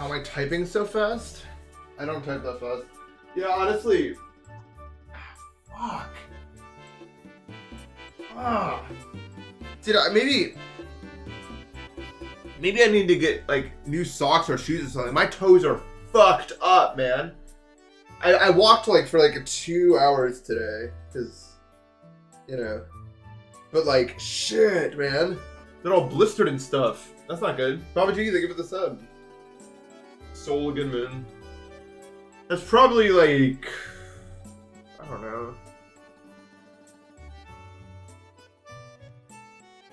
How am I typing so fast? I don't type that fast. Yeah, honestly. Fuck. Dude, maybe I need to get like new socks or shoes or something. My toes are fucked up, man. I walked like for like 2 hours today, cause you know. But like shit, man. They're all blistered and stuff. That's not good. Papa G, they give it the sub. Saul Goodman. That's probably like I don't know.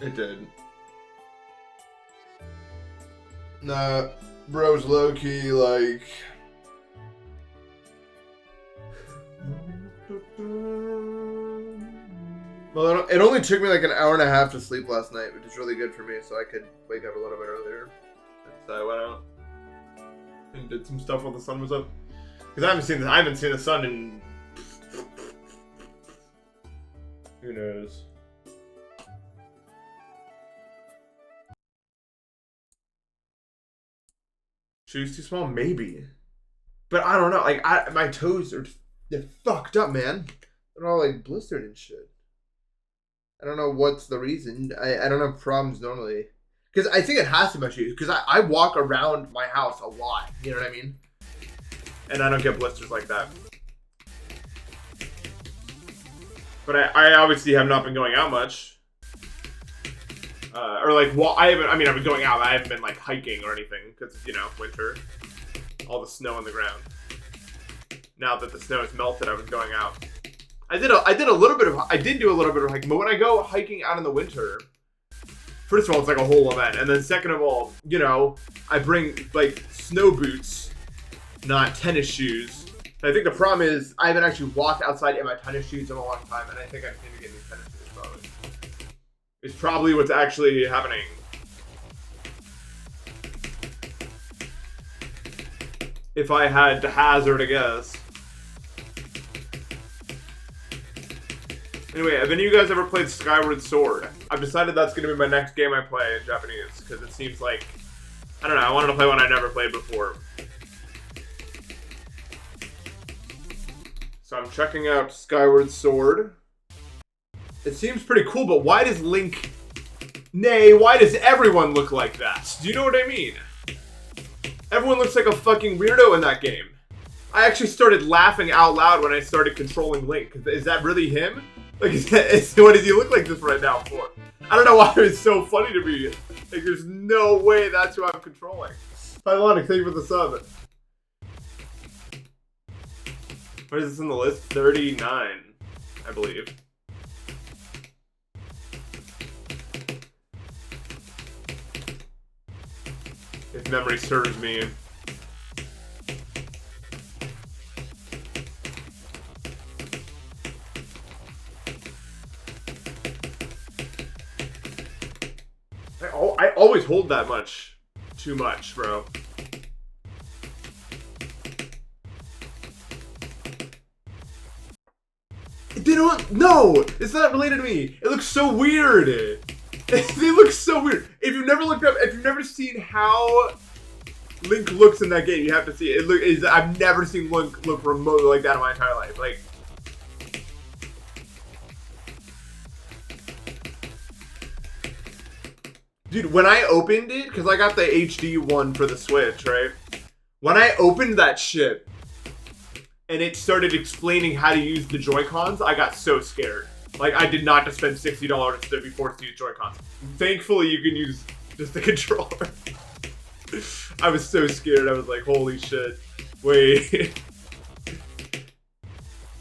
It did. Nah, bro's low key like. Well, it only took me like an hour and a half to sleep last night, which is really good for me, so I could wake up a little bit earlier. So I went out and did some stuff while the sun was up. Because I haven't seen the sun in who knows. Shoes too small? Maybe. But I don't know. Like, my toes they're fucked up, man. They're all, like, blistered and shit. I don't know what's the reason. I don't have problems normally. Because I think it has to be my shoes. Because I walk around my house a lot. You know what I mean? And I don't get blisters like that. But I obviously have not been going out much. Or like, well, I've been going out. I haven't been like hiking or anything because you know, winter, all the snow on the ground. Now that the snow has melted, I was going out. I did do a little bit of hiking, but when I go hiking out in the winter, first of all, it's like a whole event, and then second of all, you know, I bring like snow boots, not tennis shoes. And I think the problem is I haven't actually walked outside in my tennis shoes in a long time, and I think I need to get new tennis shoes probably. It's probably what's actually happening. If I had to hazard a guess. Anyway, have any of you guys ever played Skyward Sword? I've decided that's going to be my next game I play in Japanese, because it seems like, I don't know, I wanted to play one I never played before. So I'm checking out Skyward Sword. It seems pretty cool, but why does Link... Nay, why does everyone look like that? Do you know what I mean? Everyone looks like a fucking weirdo in that game. I actually started laughing out loud when I started controlling Link. Is that really him? Like, what does he look like this right now for? I don't know why it's so funny to me. Like, there's no way that's who I'm controlling. Pylonic, thank you for the sub. Where is this in the list? 39, I believe. If memory serves me. I always hold that much. Too much, bro. They don't. No! It's not related to me. It looks so weird. They look so weird. If you've never looked up, if you've never seen how Link looks in that game, you have to see it. I've never seen Link look remotely like that in my entire life. Like, dude, when I opened it, because I got the HD one for the Switch, right? When I opened that shit and it started explaining how to use the Joy-Cons, I got so scared. Like, I did not just spend $60 to be forced to use Joy-Cons. Thankfully, you can use just the controller. I was so scared. I was like, holy shit. Wait.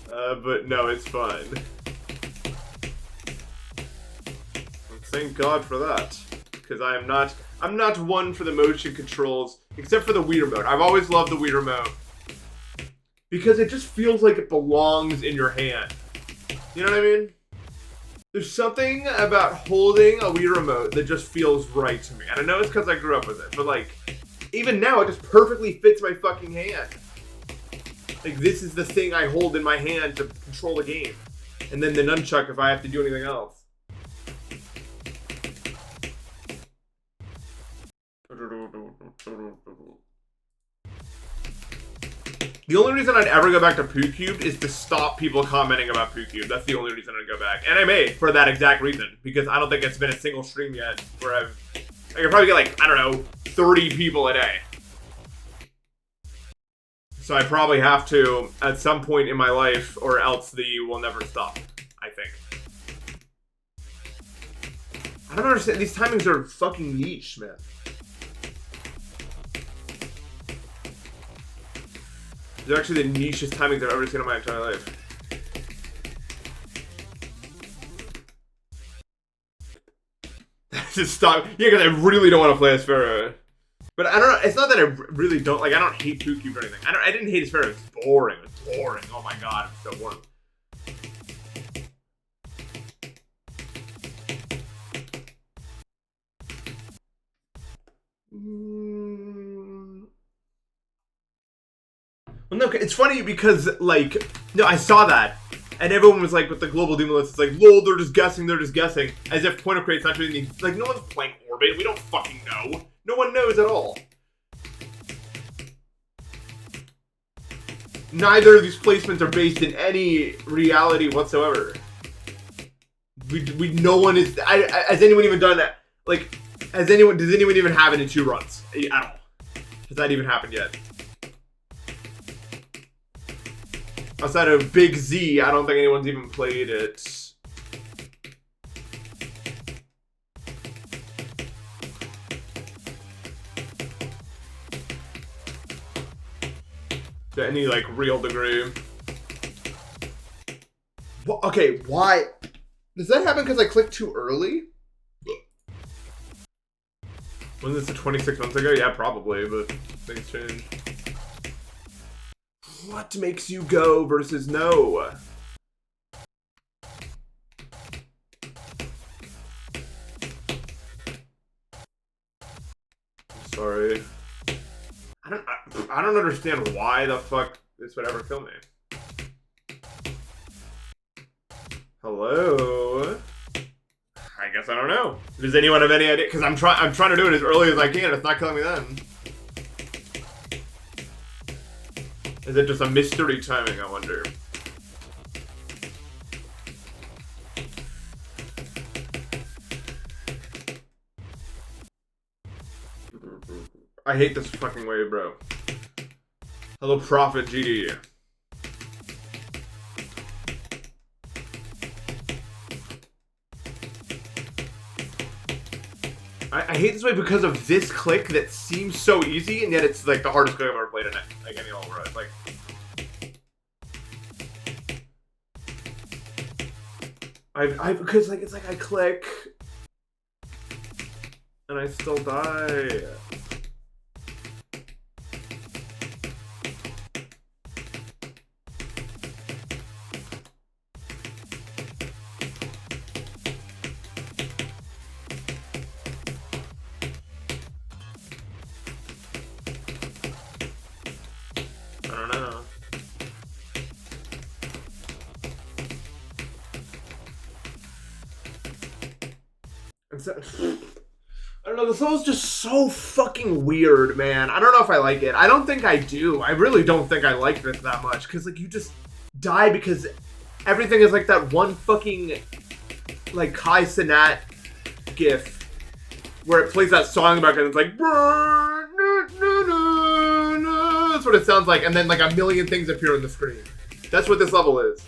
But no, it's fine. Thank God for that. Because I'm not one for the motion controls, except for the Wii Remote. I've always loved the Wii Remote. Because it just feels like it belongs in your hand. You know what I mean? There's something about holding a Wii Remote that just feels right to me. And I know it's because I grew up with it, but like, even now it just perfectly fits my fucking hand. Like, this is the thing I hold in my hand to control the game. And then the nunchuck if I have to do anything else. The only reason I'd ever go back to Poo Cubed is to stop people commenting about Poo Cubed. That's the only reason I'd go back. And I may, for that exact reason. Because I don't think it's been a single stream yet where I could probably get like, I don't know, 30 people a day. So I probably have to, at some point in my life, or else the will never stop, I think. I don't understand. These timings are fucking niche, man. They're actually the nichest timings I've ever seen in my entire life. Just stop. Yeah, because I really don't want to play Aspera. But I don't know. It's not that I really don't. Like, I don't hate Poo Cube or anything. I didn't hate Aspera. It was boring. It was boring. Oh my god. It's so boring. Well, no, it's funny because, like, no, I saw that, and everyone was like, with the global demon list, it's like, lol, they're just guessing, as if point of crate's not doing anything. Like, no one's playing Orbit, we don't fucking know. No one knows at all. Neither of these placements are based in any reality whatsoever. No one is, has anyone even done that? Like, does anyone even have it in 2 runs? At all? Has that even happened yet? Outside of Big Z, I don't think anyone's even played it. To any, like, real degree. Well, okay, why? Does that happen because I clicked too early? Wasn't this 26 months ago? Yeah, probably, but things change. What makes you go versus no? Sorry. I don't understand why the fuck this would ever kill me. Hello? I guess I don't know. Does anyone have any idea? Because I'm trying to do it as early as I can. It's not killing me then. Is it just a mystery timing, I wonder? I hate this fucking wave, bro. Hello, Prophet GD. I hate this way because of this click that seems so easy, and yet it's like the hardest click I've ever played in it. Like any all right, like. Because like it's like I click, and I still die. I don't know, the Soul's just so fucking weird, man. I don't know if I like it. I don't think I do. I really don't think I like this that much. Because, like, you just die because everything is like that one fucking, like, Kai Cenat gif where it plays that song in the background and it's like, that's what it sounds like. And then, like, a million things appear on the screen. That's what this level is.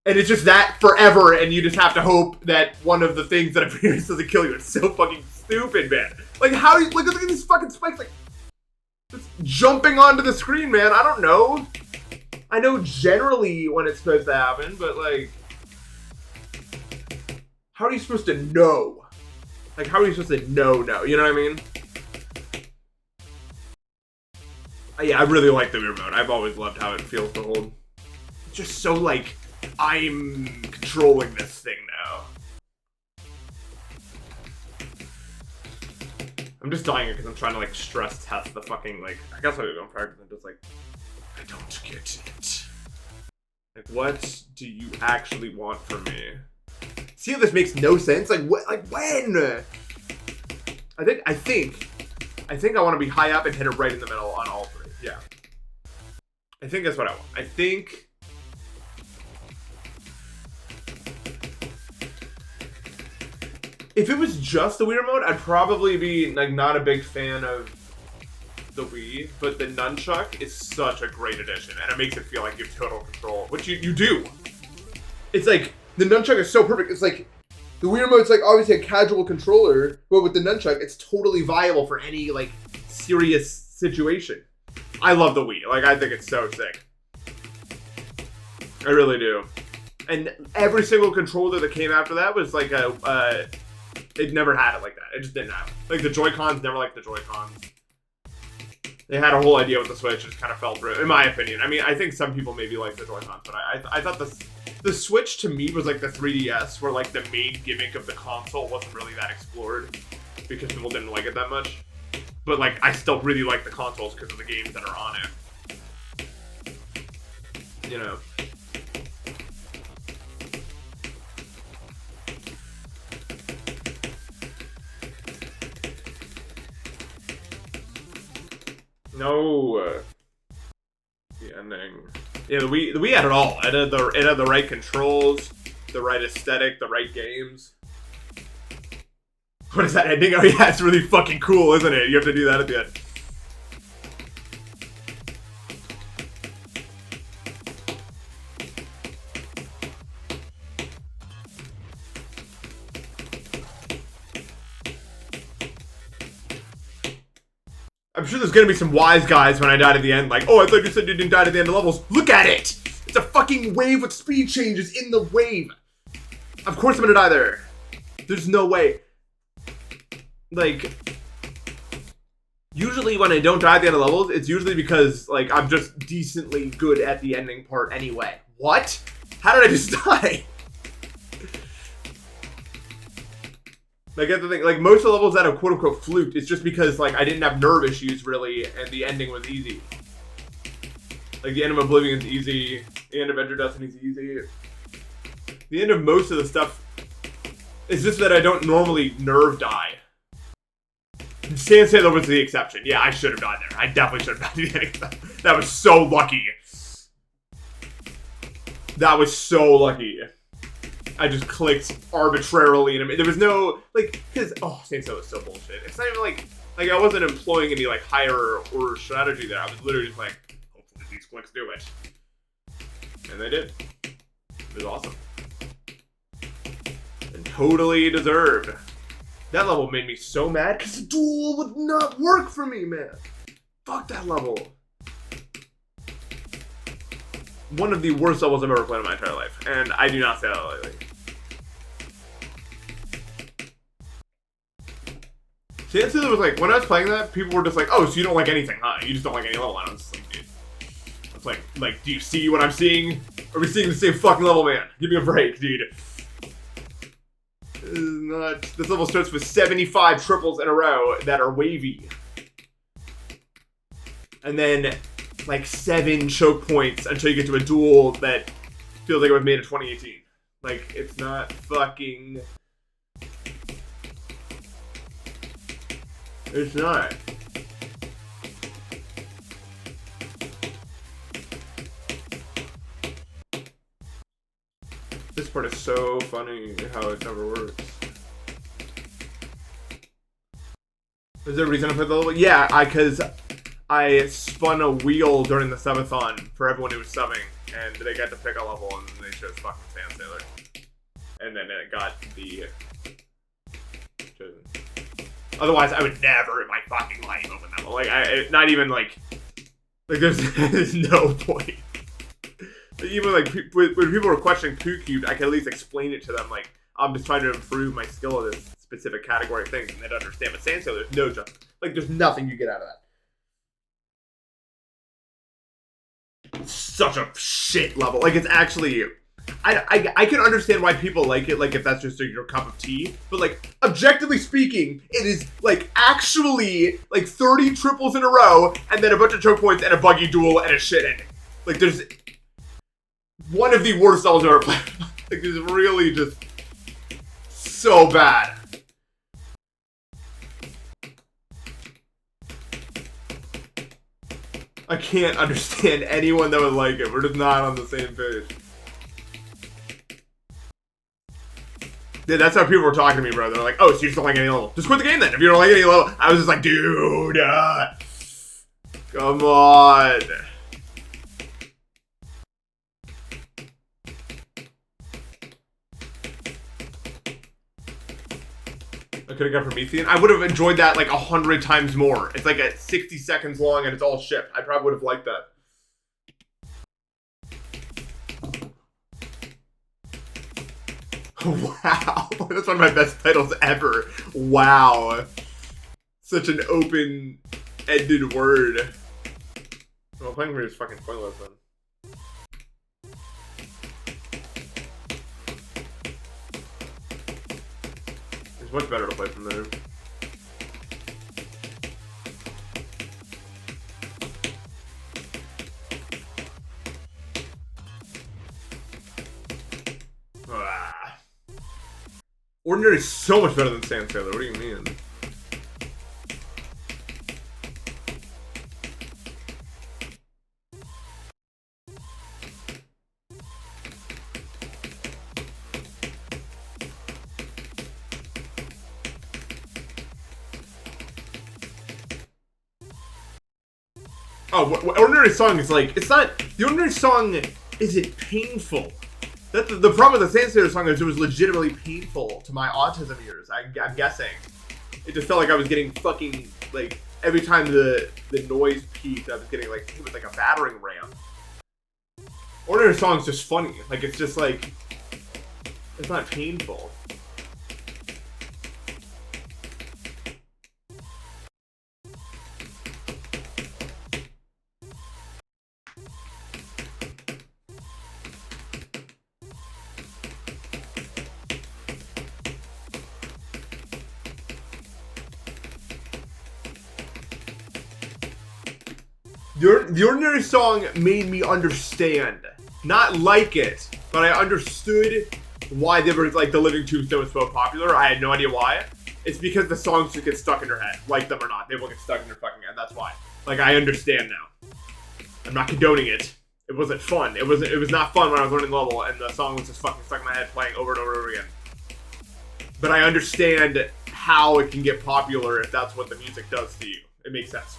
And it's just that forever, and you just have to hope that one of the things that appears doesn't kill you. It's so fucking stupid, man. Like, how do you... Look at these fucking spikes, like... Just jumping onto the screen, man. I don't know. I know generally when it's supposed to happen, but, like... How are you supposed to know? Like, how are you supposed to know? You know what I mean? Yeah, I really like the mirror mode. I've always loved how it feels to hold. It's just so, like... I'm controlling this thing now. I'm just dying because I'm trying to, like, stress test the fucking, like, I guess I don't practice. I'm just like, I don't get it. Like, what do you actually want from me? See how this makes no sense? Like, what? Like, when? I think I want to be high up and hit it right in the middle on all 3. Yeah. I think that's what I want. I think... if it was just the Wii remote, I'd probably be like not a big fan of the Wii, but the nunchuck is such a great addition, and it makes it feel like you have total control, which you do. It's like, the nunchuck is so perfect. It's like, the Wii remote's like obviously a casual controller, but with the nunchuck, it's totally viable for any like serious situation. I love the Wii. Like, I think it's so sick. I really do. And every single controller that came after that was like a, it never had it like that. It just didn't have it. Like, the Joy-Cons never liked the Joy-Cons. They had a whole idea with the Switch, just kind of fell through, in my opinion. I mean, I think some people maybe like the Joy-Cons, but I thought the Switch to me was like the 3DS, where like the main gimmick of the console wasn't really that explored because people didn't like it that much. But like, I still really like the consoles because of the games that are on it. You know. No. The ending. Yeah, the Wii had it all. It had the right controls, the right aesthetic, the right games. What is that ending? Oh yeah, it's really fucking cool, isn't it? You have to do that at the end. I'm sure there's gonna be some wise guys when I died at the end, like, oh, I thought you said you didn't die at the end of levels. Look at it! It's a fucking wave with speed changes in the wave. Of course I'm gonna die there. There's no way. Like, usually when I don't die at the end of levels, it's usually because, like, I'm just decently good at the ending part anyway. What? How did I just die? Like, that's the thing. Like, most of the levels that have quote-unquote fluked, it's just because, like, I didn't have nerve issues, really, and the ending was easy. Like, the end of Oblivion's easy. The end of Enter Destiny's easy. The end of most of the stuff is just that I don't normally nerve die. Sand Sailor was the exception. Yeah, I should have died there. I definitely should have died at the ending of that. That was so lucky. That was so lucky. I just clicked arbitrarily, and there was no, like, because, oh, Sand Sailor was so bullshit. It's not even like I wasn't employing any, like, higher order strategy there. I was literally just like, hopefully these clicks do it. And they did. It was awesome. And totally deserved. That level made me so mad, because the duel would not work for me, man. Fuck that level. One of the worst levels I've ever played in my entire life, and I do not say that lightly. Sand Sailor was like, when I was playing that, people were just like, oh, so you don't like anything, huh? You just don't like any level. And I was just like, dude. It's like, do you see what I'm seeing? Are we seeing the same fucking level, man? Give me a break, dude. This is not. This level starts with 75 triples in a row that are wavy. And then, like, 7 choke points until you get to a duel that feels like it was made in 2018. Like, it's not fucking... It's not. This part is so funny how it never works. Is there a reason I put the level? Yeah, because I spun a wheel during the subathon for everyone who was subbing, and they got to pick a level, and they chose fucking Sand Sailor. And then it got the chosen. Otherwise, I would never in my fucking life open that level. Like, not even like there's no point. Even like when people were questioning Poo Cubed, I could at least explain it to them. Like, I'm just trying to improve my skill of this specific category of things, and they'd understand. But Sand Sailor, there's no justice. Like, there's nothing you get out of that. It's such a shit level. Like, it's actually. I can understand why people like it, like if that's just your cup of tea, but like objectively speaking, it is like actually like 30 triples in a row and then a bunch of choke points and a buggy duel and a shit ending. Like there's one of the worst levels I've ever played. Like it's really just so bad. I can't understand anyone that would like it. We're just not on the same page. Dude, that's how people were talking to me, bro. They're like, oh, so you just don't like any level. Just quit the game then, if you don't like any level. I was just like, dude, come on. I could have got Promethean. I would have enjoyed that like 100 times more. It's like at 60 seconds long and it's all shipped. I probably would have liked that. Wow. That's one of my best titles ever. Wow. Such an open-ended word. Well, playing for me is fucking pointless then. It's much better to play from there. Ordinary is so much better than Sand Sailor. What do you mean? Oh, Ordinary Song is like, it's not, the Ordinary Song isn't painful. That's the problem with the Sand Sailor song is it was legitimately painful to my autism ears, I'm guessing. It just felt like I was getting fucking, like, every time the noise peaked, I was getting, like, hit with, like, a battering ram. Ordinary Song's just funny. Like, it's just, like, it's not painful. The Ordinary Song made me understand. Not like it, but I understood why they were, like, the Living Tombstone so popular. I had no idea why. It's because the songs just get stuck in your head. Like them or not, they will get stuck in your fucking head. That's why. Like, I understand now. I'm not condoning it. It wasn't fun. It was not fun when I was learning level, and the song was just fucking stuck in my head playing over and over and over again. But I understand how it can get popular if that's what the music does to you. It makes sense.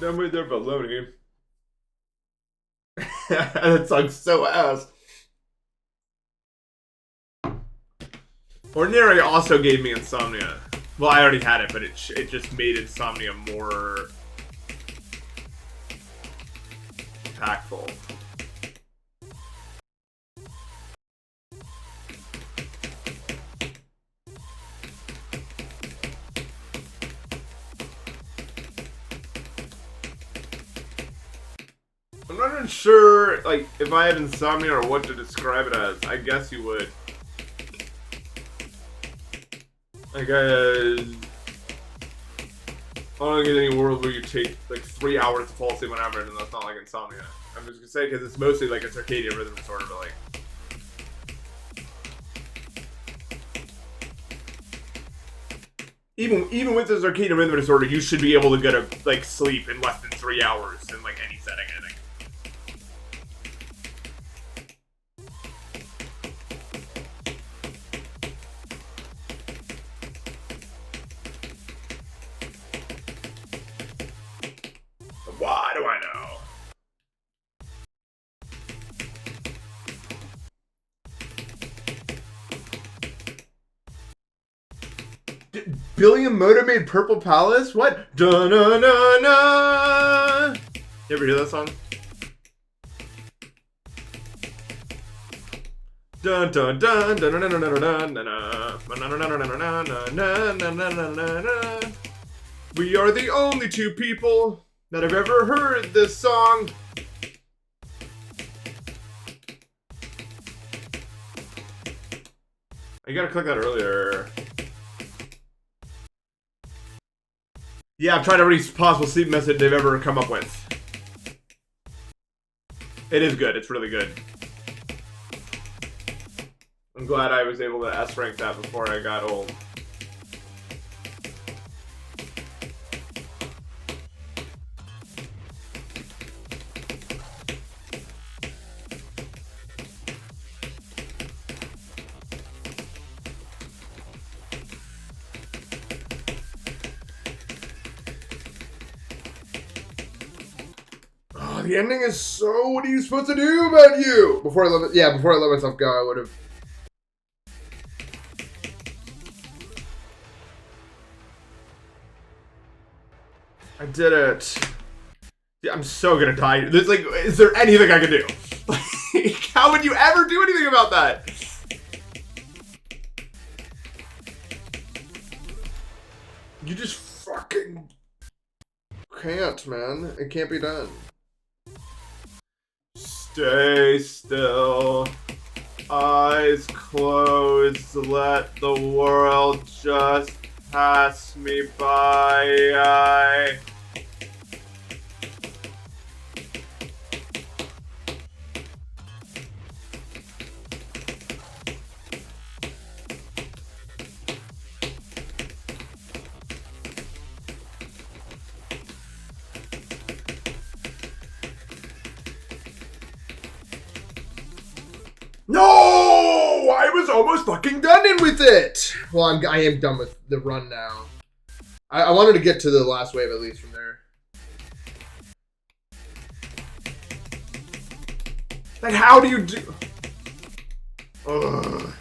Done with their baloney. That song's so ass. Ordinary also gave me insomnia. Well, I already had it, but it just made insomnia more impactful. I'm not even sure, like, if I had insomnia or what to describe it as. I guess you would. I guess I don't think there's any world where you take like 3 hours to fall asleep on average, and that's not like insomnia. I'm just gonna say because it's mostly like a circadian rhythm disorder, but like. Even with the circadian rhythm disorder, you should be able to get a like sleep in less than 3 hours in like any setting, I think. Why do I know? Billy and Moto made Purple Palace? What? Da-na-na-na! You ever hear that song? Dun dun dun dun dun dun dun dun dun. We are the only two people that have ever heard this song. You gotta click that earlier. Yeah, I'm trying every possible sleep method they've ever come up with. It is good. It's really good. I'm glad I was able to S-rank that before I got old. The ending is so. What are you supposed to do about you? Before I let myself go, I would have. I did it. Yeah, I'm so gonna die. There's like, is there anything I can do? Like, how would you ever do anything about that? You just fucking can't, man. It can't be done. Stay still, eyes closed, let the world just pass me by. No! I was almost fucking done in with it! Well, I am done with the run now. I wanted to get to the last wave at least from there. Like, how do you do... Ugh.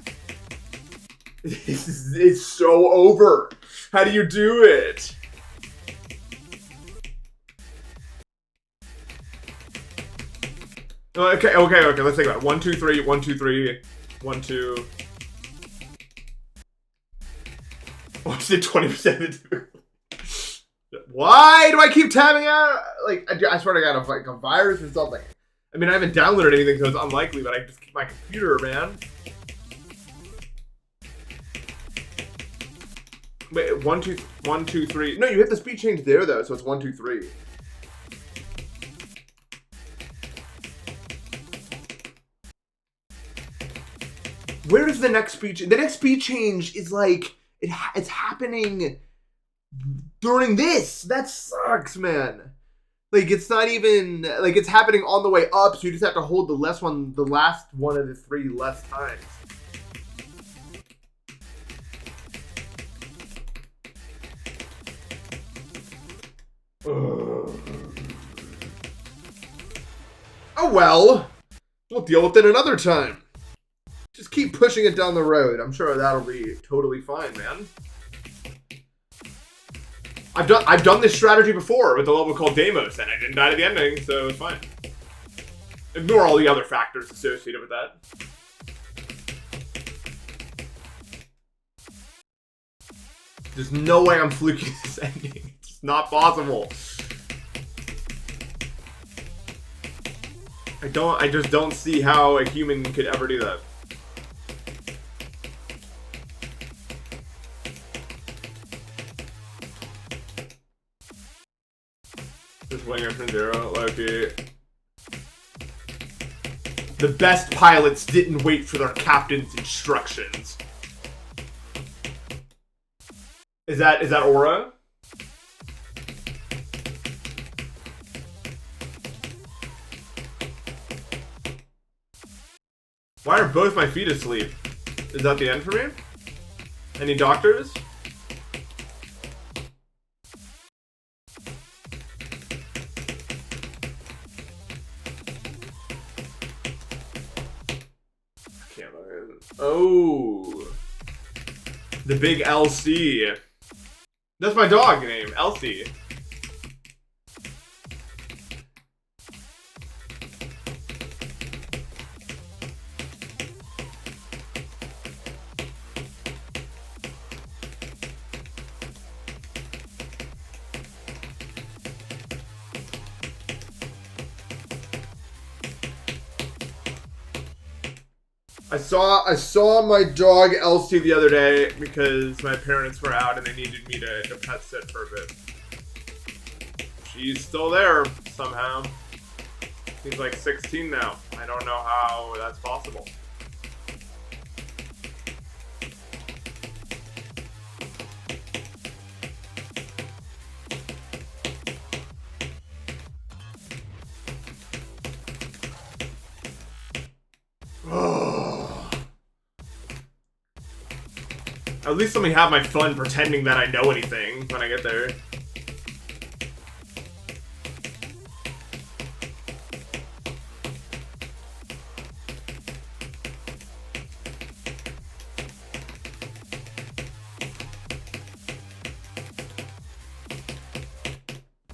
It's so over. How do you do it? Okay, let's think about it. 1, 2, 3, 1, 2, 3, 1, 2. Oh, I did 20%. Why do I keep tabbing out? Like, I swear to God, like a virus or something. I mean, I haven't downloaded anything, so it's unlikely, but I just keep my computer, man. Wait, 1, 2, 3. No, you hit the speed change there, though, so it's 1, 2, 3. Where is the next speed change? The next speed change is like, it's happening during this. That sucks, man. Like, it's not even, like, it's happening on the way up, so you just have to hold the last one of the 3 less times. Ugh. Oh well. We'll deal with it another time. Just keep pushing it down the road. I'm sure that'll be totally fine, man. I've done this strategy before with a level called Deimos, and I didn't die to the ending, so it's fine. Ignore all the other factors associated with that. There's no way I'm fluking this ending. It's not possible. I just don't see how a human could ever do that. This winger from Zero, Loki. The best pilots didn't wait for their captain's instructions. Is that Aura? Why are both my feet asleep? Is that the end for me? Any doctors? Oh, the big LC. That's my dog name, Elsie. I saw my dog Elsie the other day because my parents were out and they needed me to pet sit for a bit. He's still there somehow. He's like 16 now. I don't know how that's possible. At least let me have my fun pretending that I know anything when I get there.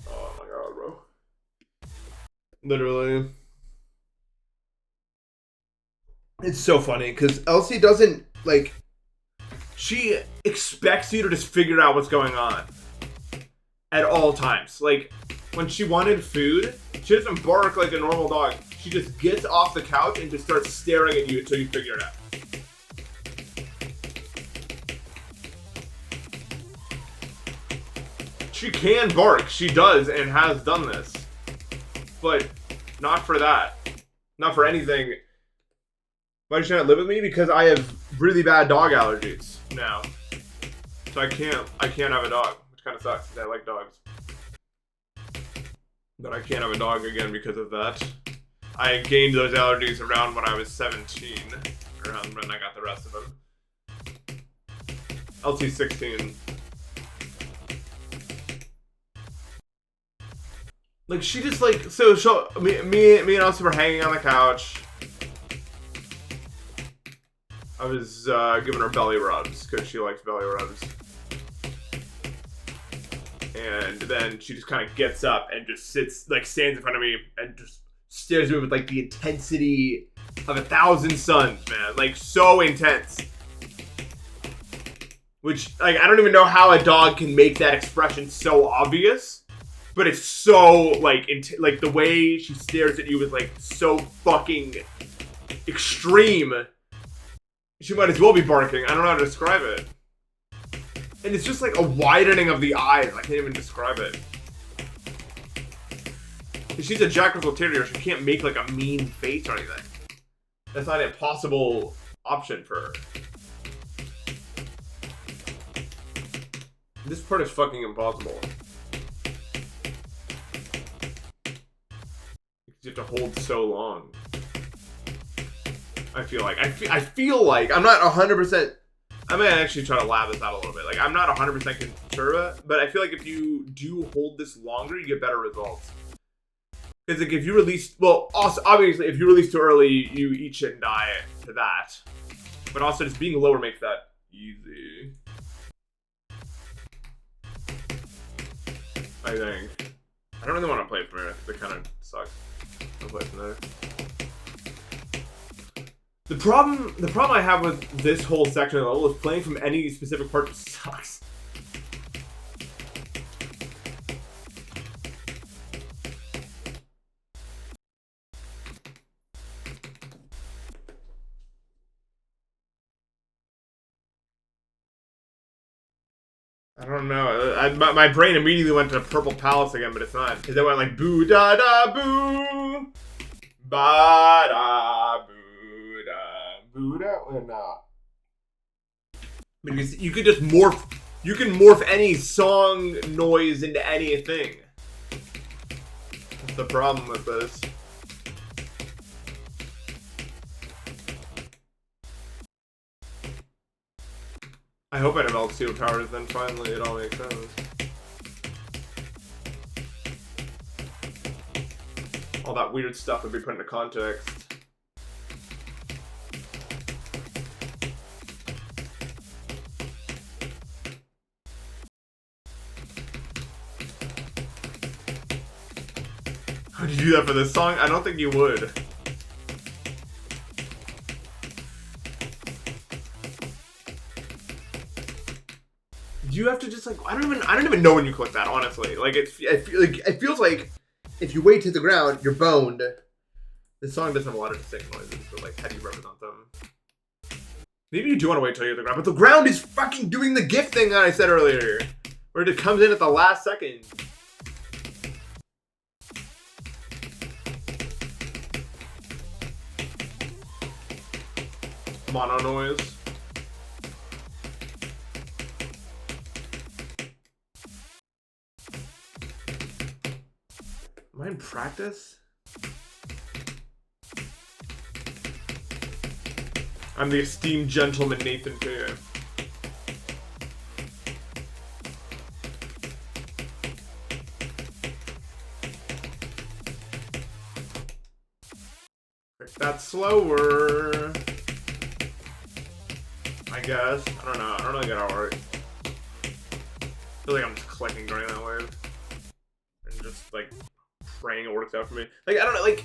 Oh my god, bro. Literally. It's so funny because Elsie doesn't, like, she expects you to just figure out what's going on at all times. Like, when she wanted food, she doesn't bark like a normal dog. She just gets off the couch and just starts staring at you until you figure it out. She can bark. She does and has done this. But not for that. Not for anything. Why does she not live with me? Because I have really bad dog allergies now. So I can't have a dog, which kind of sucks because I like dogs. But I can't have a dog again because of that. I gained those allergies around when I was 17, around when I got the rest of them. LT's 16. Like, she just, like, so me and Elsie were hanging on the couch. I was giving her belly rubs because she likes belly rubs. And then she just kind of gets up and just sits, like, stands in front of me and just stares at me with, like, the intensity of 1,000 suns, man. Like, so intense. Which, like, I don't even know how a dog can make that expression so obvious. But it's so, like, like, the way she stares at you is, like, so fucking extreme. She might as well be barking. I don't know how to describe it. And it's just like a widening of the eyes. I can't even describe it. She's a Jack Russell Terrier. She can't make like a mean face or anything. That's not a possible option for her. This part is fucking impossible. You have to hold so long. I feel like I'm not 100%. I might actually try to lab this out a little bit. Like, I'm not 100% sure, but I feel like if you do hold this longer, you get better results. Because like if you release, well, also obviously if you release too early, you eat shit and die to that. But also just being lower makes that easy. I think. I don't really want to play Familiar because it kind of sucks. I'll play Familiar. The problem I have with this whole section of the level is playing from any specific part just sucks. I don't know. My brain immediately went to Purple Palace again, but it's not. Because it went like boo da da boo, ba da boo. Buddha or not? Because you could just morph. You can morph any song noise into anything. That's the problem with this. I hope I develop superpowers, then finally it all makes sense. All that weird stuff would be put into context. Would you do that for this song? I don't think you would. Do you have to just like I don't even know when you click that, honestly. Like it feels like if you wait to the ground, you're boned. This song doesn't have a lot of distinct noises, but like how do you represent them? Maybe you do want to wait till you're at the ground, but the ground is fucking doing the gift thing that I said earlier. Where it comes in at the last second. mono noise. Am I in practice? I'm the esteemed gentleman Nathan K. That's slower. I guess. I don't know. I don't really get how it works. I feel like I'm just clicking during that wave. And just like praying it works out for me. Like, I don't know, like.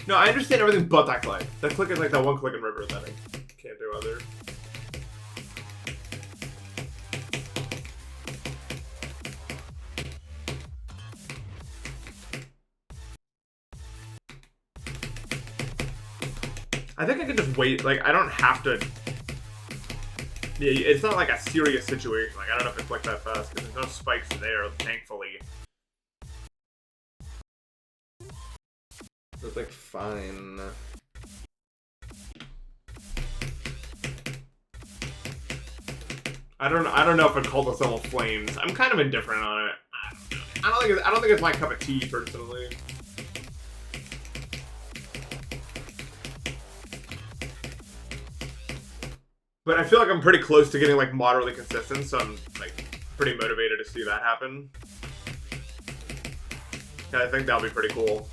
No, I understand everything but that click. That click is like that one click in River that I can't do other. I think I could just wait. Like, I don't have to. Yeah, it's not like a serious situation. Like, I don't have to click that fast because there's no spikes there, thankfully. So it's like fine. I don't know if I'd call this level flames. I'm kind of indifferent on it. I don't think it's my cup of tea personally. But I feel like I'm pretty close to getting like moderately consistent, so I'm like pretty motivated to see that happen. Yeah, I think that'll be pretty cool.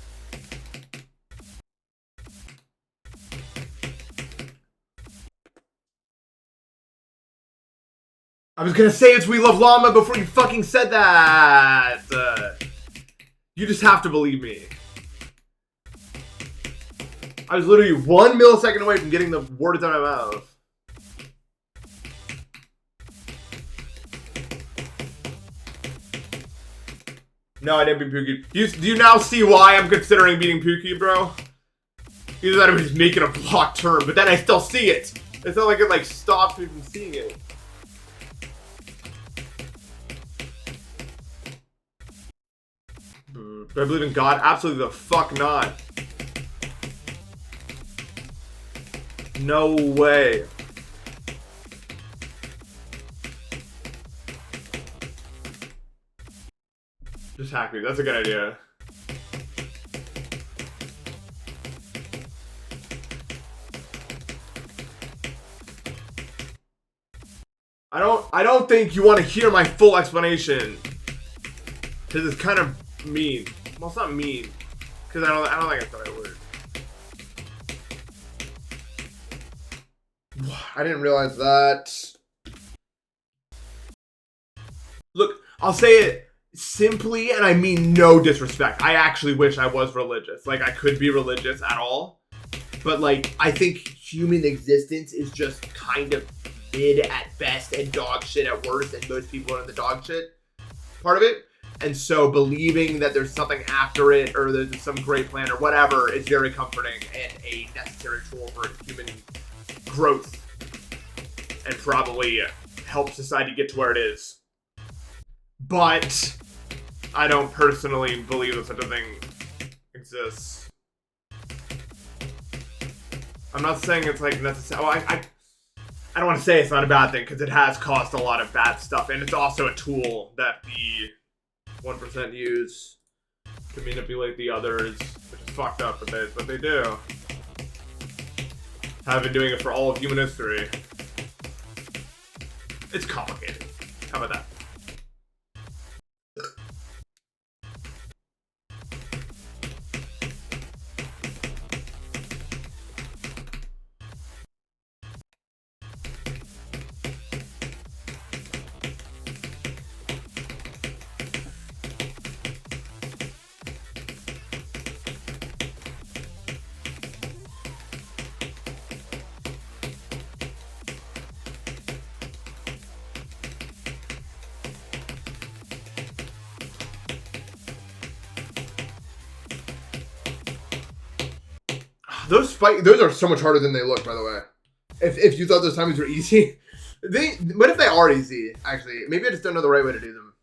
I was gonna say it's We Love Llama before you fucking said that! You just have to believe me. I was literally 1 millisecond away from getting the words out of my mouth. No, I didn't beat Pookie. Do you now see why I'm considering beating Pookie, bro? Either that or I'm just making a block turn, but then I still see it. It's not like it like stops me from seeing it. Do I believe in God? Absolutely the fuck not. No way. Just hack me. That's a good idea. I don't think you want to hear my full explanation. Cause it's kind of mean. Well, it's not mean. Cause I don't think it's the right word. I didn't realize that. Look, I'll say it simply, and I mean no disrespect. I actually wish I was religious. Like, I could be religious at all. But, like, I think human existence is just kind of mid at best and dog shit at worst, and most people are in the dog shit part of it. And so believing that there's something after it, or there's some great plan, or whatever, is very comforting and a necessary tool for human growth. And probably help society get to where it is. But I don't personally believe that such a thing exists. I'm not saying it's like necessary. Well, I don't want to say it's not a bad thing, because it has caused a lot of bad stuff, and it's also a tool that the 1% use to manipulate the others, which is fucked up, but that's what they do. Have been doing it for all of human history. It's complicated. How about that? Those are so much harder than they look, by the way. If you thought those timings were easy, what if they are easy? Actually, maybe I just don't know the right way to do them.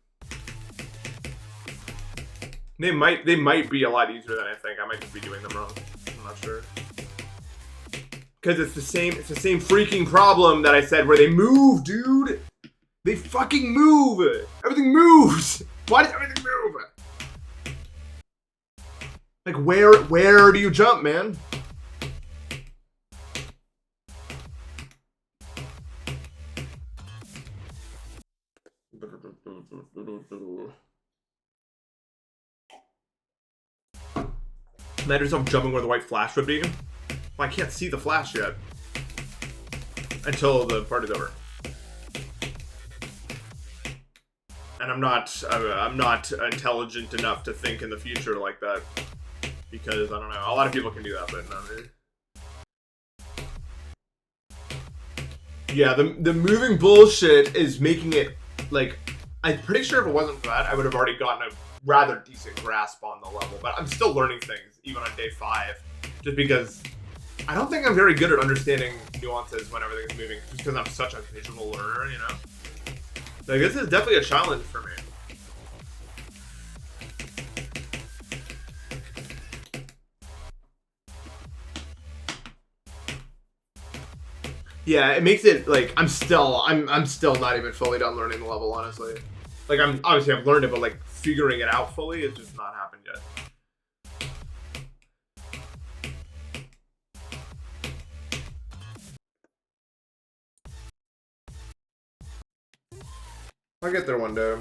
They might be a lot easier than I think. I might just be doing them wrong. I'm not sure. Because it's the same freaking problem that I said where they move, dude. They fucking move. Everything moves. Why does everything move? Like where do you jump, man? Imagine yourself jumping where the white flash would be. Well, I can't see the flash yet until the party's over. And I'm not intelligent enough to think in the future like that, because I don't know. A lot of people can do that, but not me. Yeah, the moving bullshit is making it like, I'm pretty sure if it wasn't for that, I would have already gotten a rather decent grasp on the level. But I'm still learning things even on day 5, just because I don't think I'm very good at understanding nuances when everything's moving, just because I'm such a visual learner, you know. Like, this is definitely a challenge for me. Yeah, it makes it like I'm still not even fully done learning the level, honestly. Like, I've learned it, but like figuring it out fully, it's just not happened yet. I'll get there one day.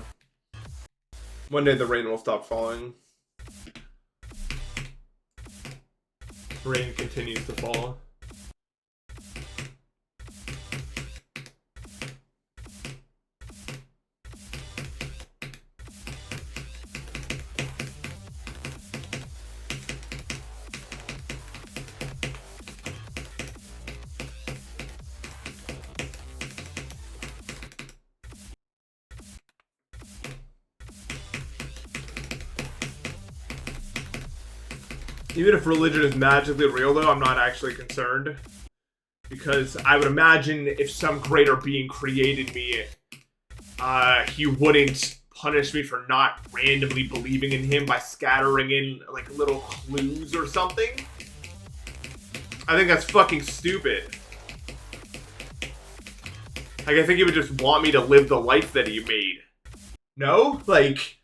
One day the rain will stop falling. Rain continues to fall. Even if religion is magically real, though, I'm not actually concerned. Because I would imagine if some greater being created me, he wouldn't punish me for not randomly believing in him by scattering in, like, little clues or something. I think that's fucking stupid. Like, I think he would just want me to live the life that he made. No? Like...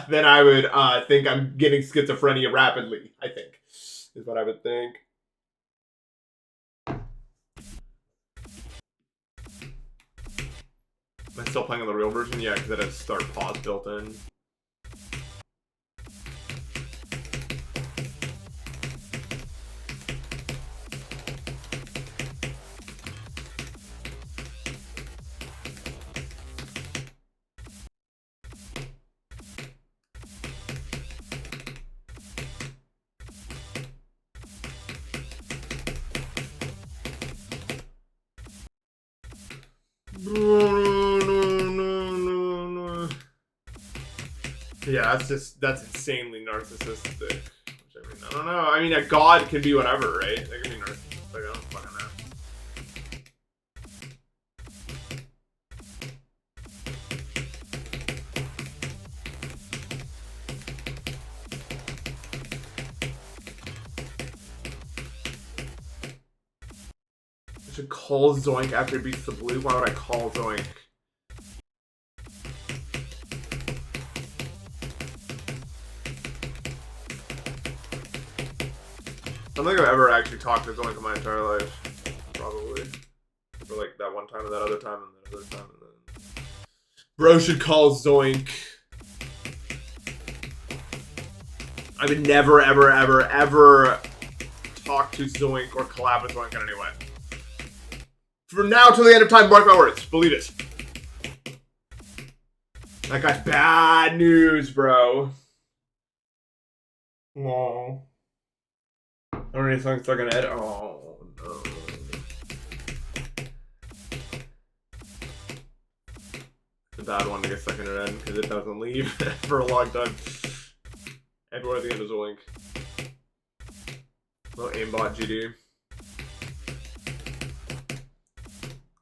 then I would think I'm getting schizophrenia rapidly, I think. Is what I would think. Am I still playing on the real version? Yeah, because it has start pause built in. Yeah, that's insanely narcissistic. Which, I mean, I don't know. I mean, a god can be whatever, right? They can be narcissistic. I don't fucking know. I should call Zoink after he beats the blue. Why would I call Zoink? I don't think I've ever actually talked to Zoink in my entire life. Probably. For like that one time and that other time and that other time and then... Bro should call Zoink. I would never, ever, ever, ever talk to Zoink or collab with Zoink in any way. From now till the end of time, mark my words. Believe it. That guy's bad news, bro. No. I don't really think stuck in head. Oh, no. It's a bad one to get stuck in your head because it doesn't leave for a long time. Everywhere at the end is a link. Little aimbot GD.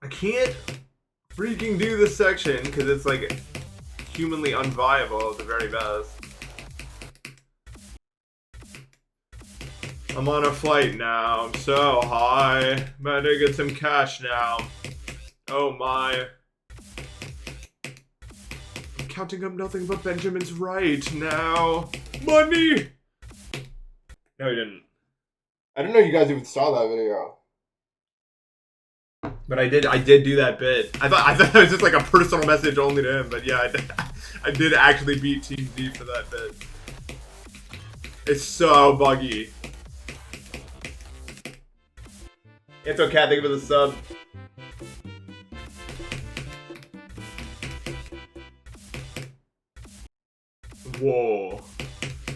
I can't freaking do this section because it's like humanly unviable at the very best. I'm on a flight now. I'm so high. Better get some cash now. Oh my. I'm counting up nothing but Benjamin's right now. Money! No, he didn't. I didn't know you guys even saw that video. But I did do that bit. I thought it was just like a personal message only to him, but yeah, I did actually beat Team D for that bit. It's so buggy. It's okay, thank you for the sub. Whoa.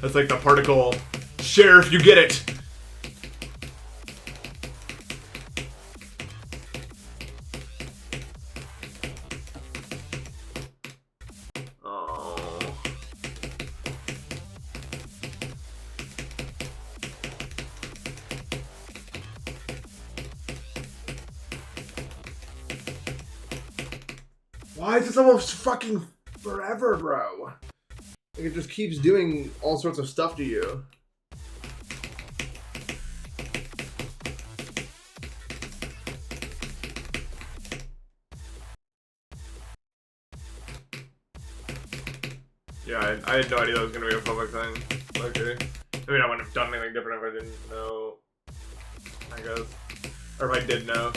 That's like the particle. Share if you get it. Why is this almost fucking forever, bro? Like it just keeps doing all sorts of stuff to you. Yeah, I had no idea that was gonna be a public thing. Okay. I mean, I wouldn't have done anything different if I didn't know. I guess. Or if I did know.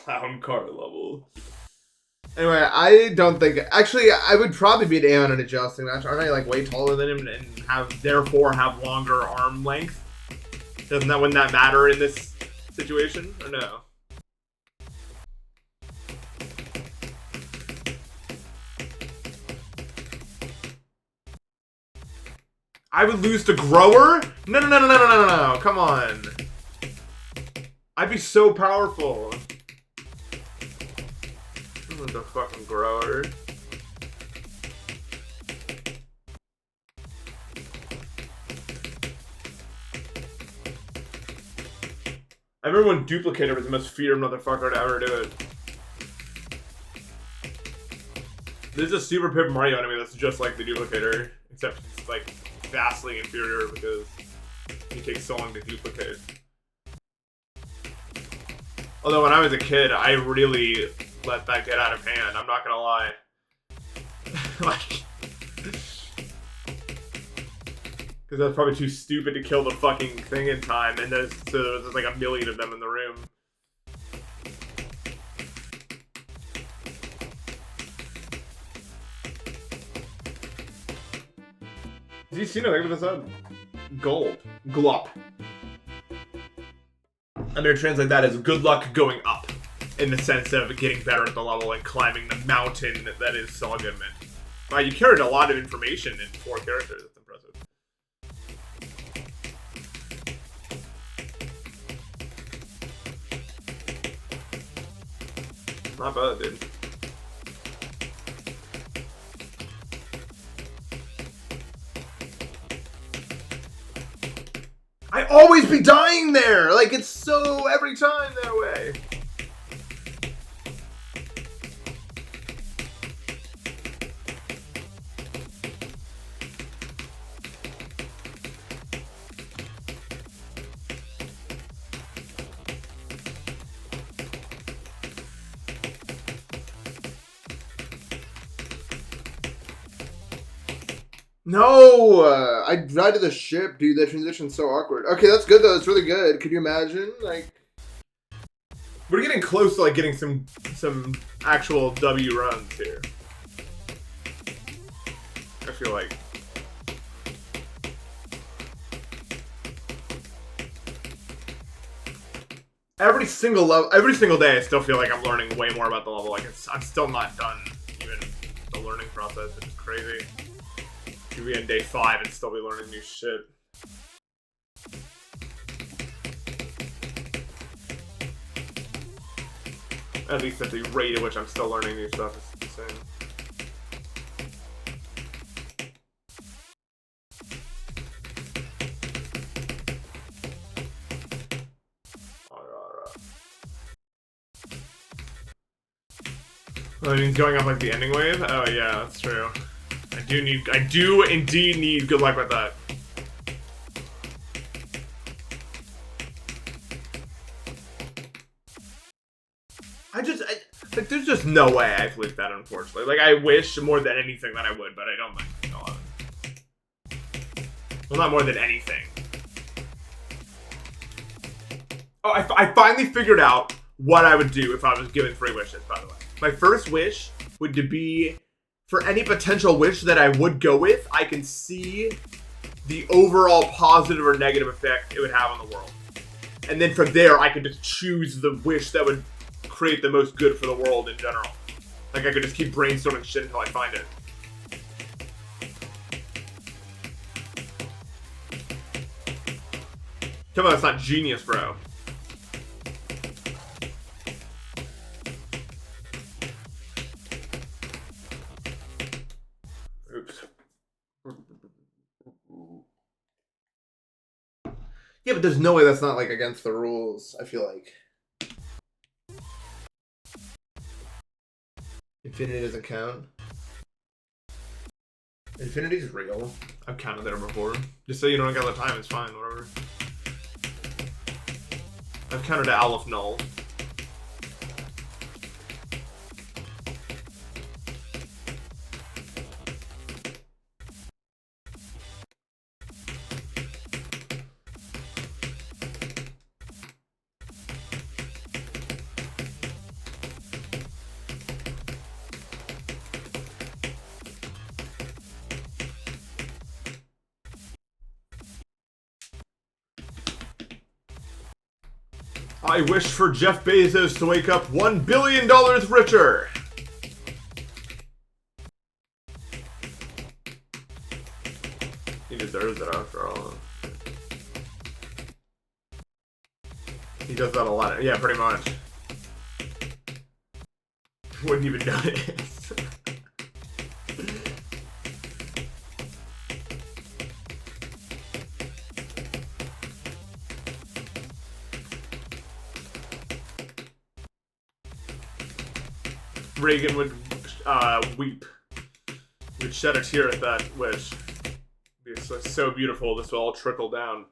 Clown car level. Anyway, I don't think... Actually, I would probably beat Aeon in a jousting match. Aren't I, like, way taller than him and therefore have longer arm length? Wouldn't that matter in this situation? Or no? I would lose to Grower? No, no, no, no, no, no, no, no. Come on. I'd be so powerful. The fucking Grower. I remember when Duplicator was the most feared motherfucker to ever do it. This is a Super Paper Mario enemy that's just like the Duplicator, except it's like vastly inferior because he takes so long to duplicate. Although when I was a kid, I really let that get out of hand, I'm not gonna lie. Like, because I was probably too stupid to kill the fucking thing in time, and so there's like a million of them in the room. Did you see nothing with this up? Gold. Glop. I'm gonna translate that as good luck going up. In the sense of getting better at the level and climbing the mountain that is Saul Goodman. Wow, you carried a lot of information in 4 characters. That's impressive. Not bad, dude. I always be dying there! Like, it's so every time that way. No! I died to the ship, dude. That transition's so awkward. Okay, that's good, though. It's really good. Could you imagine? Like... We're getting close to, like, getting some actual W runs here. I feel like... Every single day, I still feel like I'm learning way more about the level. Like, I'm still not done, even the learning process. It's crazy. You'll be on day 5 and still be learning new shit. At least at the rate at which I'm still learning new stuff is insane. I mean, going up like the ending wave? Oh yeah, that's true. I do indeed need good luck with that. Like, there's just no way I fluked that, unfortunately. Like, I wish more than anything that I would, but I don't think I'll. Well, not more than anything. Oh, I finally figured out what I would do if I was given 3 wishes, by the way. My first wish would be, for any potential wish that I would go with, I can see the overall positive or negative effect it would have on the world. And then from there, I could just choose the wish that would create the most good for the world in general. Like, I could just keep brainstorming shit until I find it. Come on, that's not genius, bro. Oops. Yeah, but there's no way that's not, like, against the rules, I feel like. Infinity doesn't count. Infinity's real. I've counted there before. Just so you don't get all the time, it's fine, whatever. I've counted to Aleph Null. I wish for Jeff Bezos to wake up $1 billion richer. He deserves it after all. He does that a lot. Yeah, pretty much. Wouldn't even notice. Reagan would weep. Would shed a tear at that wish. It's so beautiful, this will all trickle down.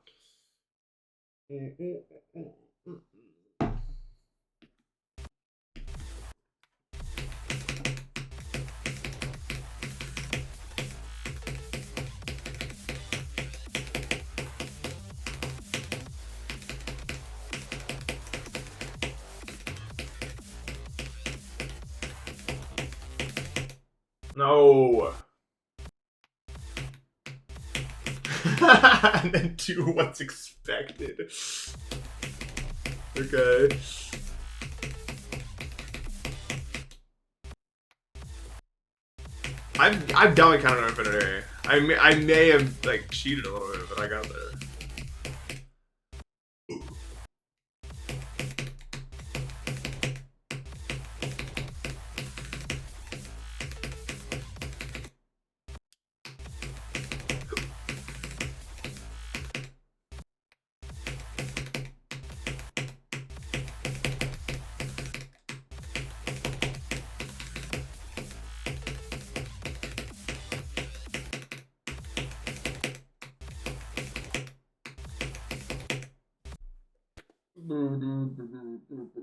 No. And then do what's expected. Okay. I've definitely counted on Infinity. I may have like cheated a little bit, but I got there.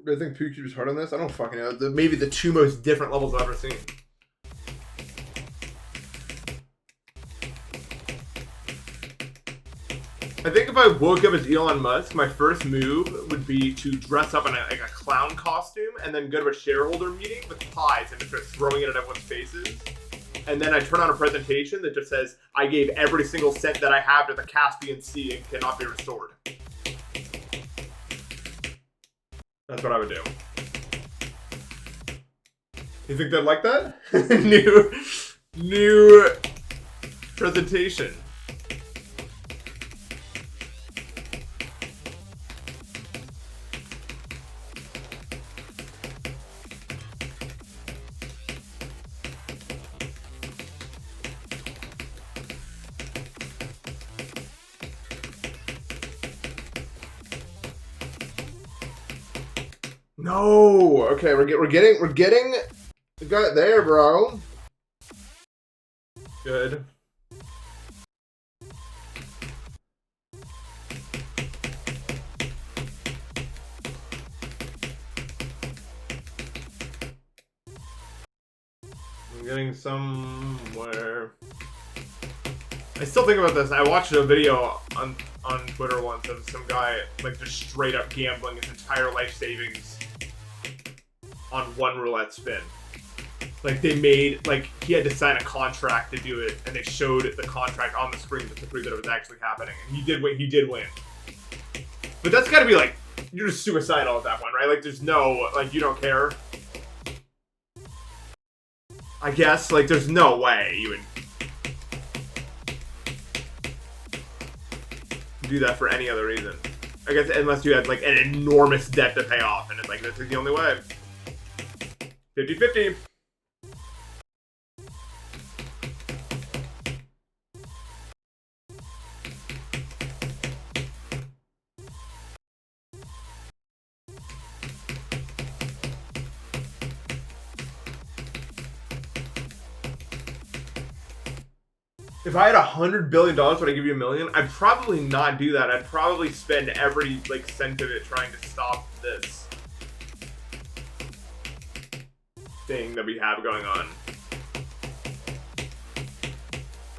I think Pookie was hard on this. I don't fucking know. Maybe the 2 most different levels I've ever seen. I think if I woke up as Elon Musk, my first move would be to dress up in a clown costume and then go to a shareholder meeting with pies and just start throwing it at everyone's faces. And then I turn on a presentation that just says, I gave every single cent that I have to the Caspian Sea and cannot be restored. That's what I would do. You think they'd like that? new presentation. No. Okay, we got it there, bro. Good. I'm getting somewhere. I still think about this. I watched a video on Twitter once of some guy like just straight up gambling his entire life savings on one roulette spin. Like they made, like he had to sign a contract to do it, and they showed the contract on the screen just to prove that it was actually happening. And he did win. He did win. But that's got to be like, you're just suicidal at that point, right? Like there's no, like you don't care. I guess like there's no way you would do that for any other reason. I guess unless you had like an enormous debt to pay off, and it's like this is the only way. 50-50. If I had $100 billion, would I give you $1 million? I'd probably not do that. I'd probably spend every like cent of it trying to stop this thing that we have going on.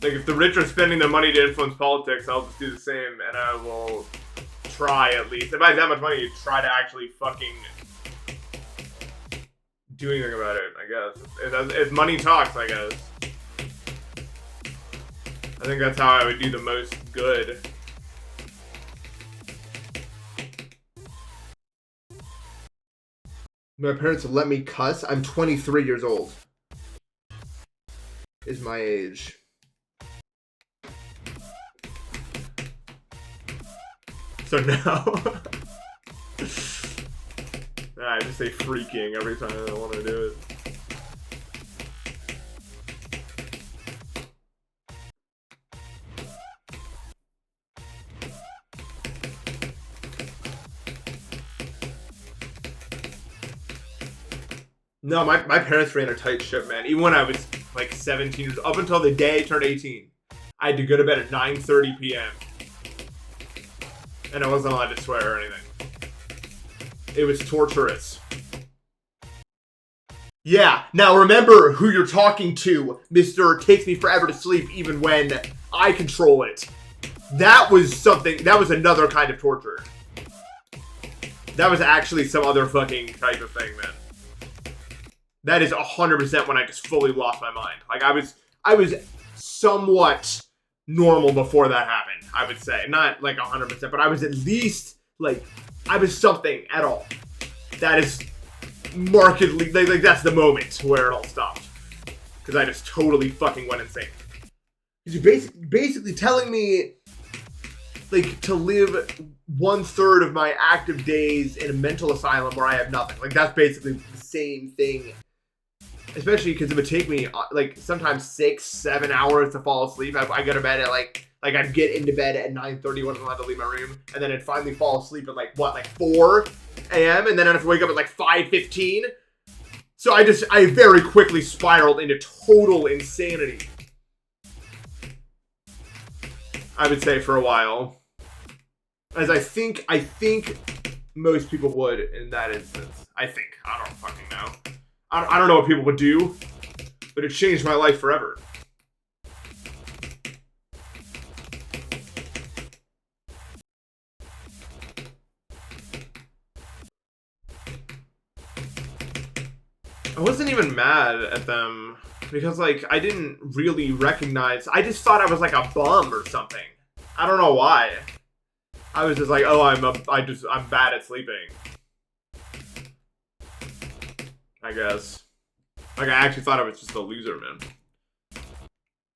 Like if the rich are spending their money to influence politics, I'll just do the same, and I will try at least. If I had that much money, try to actually fucking do anything about it. I guess if money talks, I guess. I think that's how I would do the most good. My parents let me cuss. I'm 23 years old. Is my age. So now, I just say freaking every time I want to do it. No, my parents ran a tight ship, man. Even when I was like 17 years, up until the day I turned 18, I had to go to bed at 9:30 p.m. And I wasn't allowed to swear or anything. It was torturous. Yeah, now remember who you're talking to, Mr. Takes Me Forever to Sleep even when I control it. That was something, that was another kind of torture. That was actually some other fucking type of thing, man. That is 100% when I just fully lost my mind. Like I was somewhat normal before that happened, I would say. Not like 100%, but I was at least like, I was something at all. That is markedly, like that's the moment where it all stopped. Because I just totally fucking went insane. You're basically telling me like to live 1/3 of my active days in a mental asylum where I have nothing. Like that's basically the same thing. Especially because it would take me like sometimes 6-7 hours to fall asleep. I go to bed at like I'd get into bed at 9:30 when I'm allowed to leave my room, and then I'd finally fall asleep at like 4 a.m. and then I'd have to wake up at like 5:15. So I very quickly spiraled into total insanity. I would say for a while, as I think most people would in that instance. I don't fucking know. I don't know what people would do, but it changed my life forever. I wasn't even mad at them because like I didn't really recognize. I just thought I was like a bum or something. I don't know why. I was just like, oh, I'm bad at sleeping. I guess. Like, I actually thought I was just a loser, man.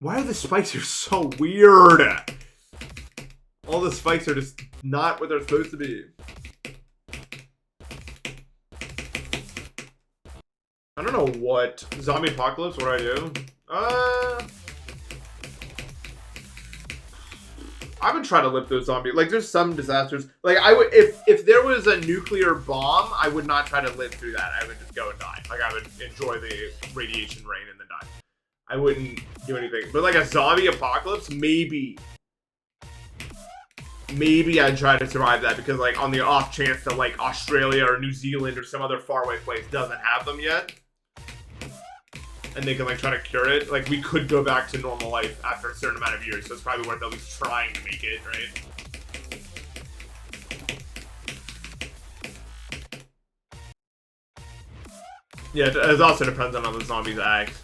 Why are the spikes here so weird? All the spikes are just not what they're supposed to be. I don't know what. Zombie apocalypse, what do I do? I would try to live through a zombie. Like, there's some disasters. Like, I would, if there was a nuclear bomb, I would not try to live through that. I would just go and die. Like, I would enjoy the radiation rain and then die. I wouldn't do anything. But like a zombie apocalypse, maybe I'd try to survive that, because like on the off chance that like Australia or New Zealand or some other faraway place doesn't have them yet, and they can like try to cure it, like we could go back to normal life after a certain amount of years. So it's probably worth at least trying to make it, right? Yeah, it also depends on how the zombies act.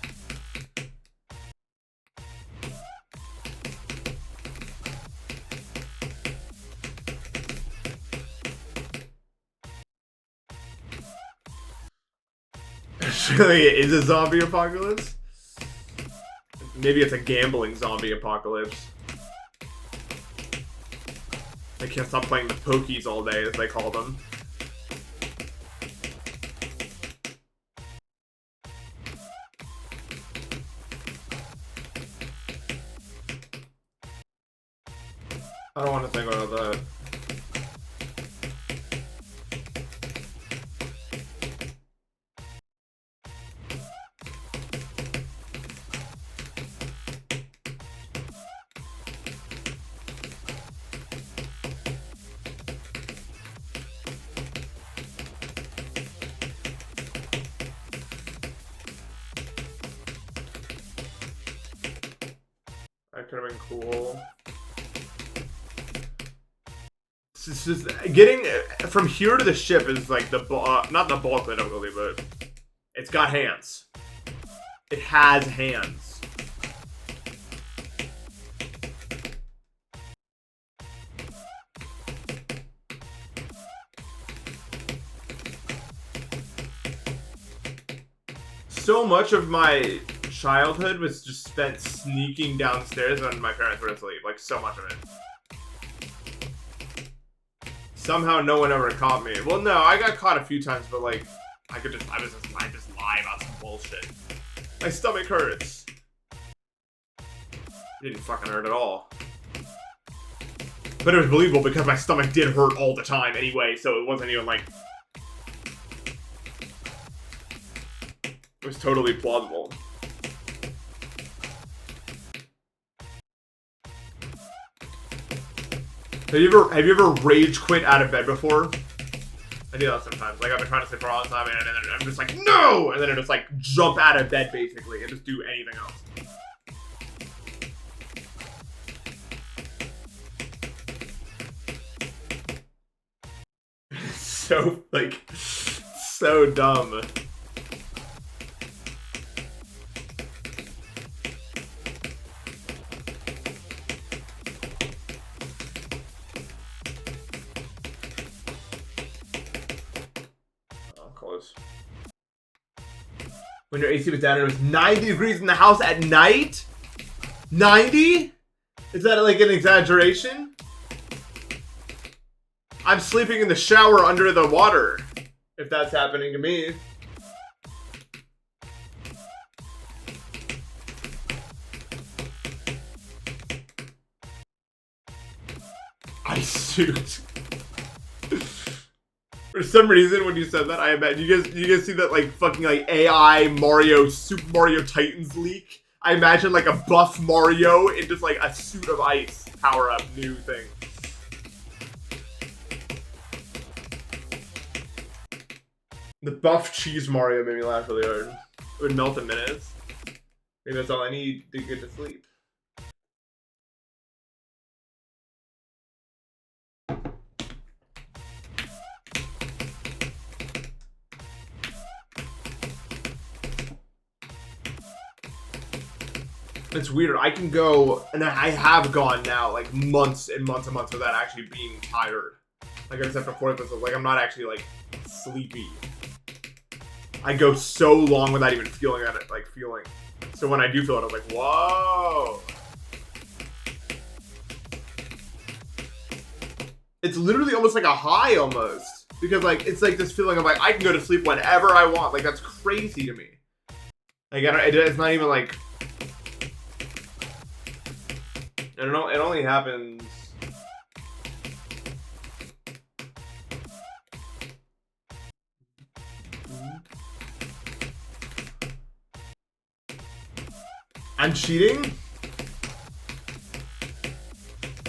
Really, it is a zombie apocalypse? Maybe it's a gambling zombie apocalypse. They can't stop playing the pokies all day, as they call them. I don't want to think about that. That could have been cool. It's just getting from here to the ship is like the not the bulk of it, but it's got hands. It has hands. So much of my childhood was just spent sneaking downstairs when my parents were asleep. Like, so much of it. Somehow no one ever caught me. Well, no, I got caught a few times, but like, I just lie about some bullshit. My stomach hurts. It didn't fucking hurt at all. But it was believable because my stomach did hurt all the time anyway, so it wasn't even like... It was totally plausible. Have you ever rage quit out of bed before? I do that sometimes. Like, I've been trying to sleep for all the time, and then I'm just like, no! And then I just like jump out of bed basically and just do anything else. So like, so dumb. When your AC was down and it was 90 degrees in the house at night? 90? Is that like an exaggeration? I'm sleeping in the shower under the water, if that's happening to me. Ice suit. For some reason, when you said that, I imagine you guys see that like fucking like AI Mario Super Mario Titans leak. I imagine like a buff Mario in just like a suit of ice power up new thing. The buff cheese Mario made me laugh really hard. It would melt in minutes. Maybe that's all I need to get to sleep. It's weird. I can go, and I have gone now, like months and months and months without actually being tired. Like I said before, like I'm not actually like sleepy. I go so long without even feeling it, like feeling. So when I do feel it, I'm like, whoa. It's literally almost like a high almost. Because like, it's like this feeling of like, I can go to sleep whenever I want. Like that's crazy to me. Like it's not even like, I don't know, it only happens I'm cheating?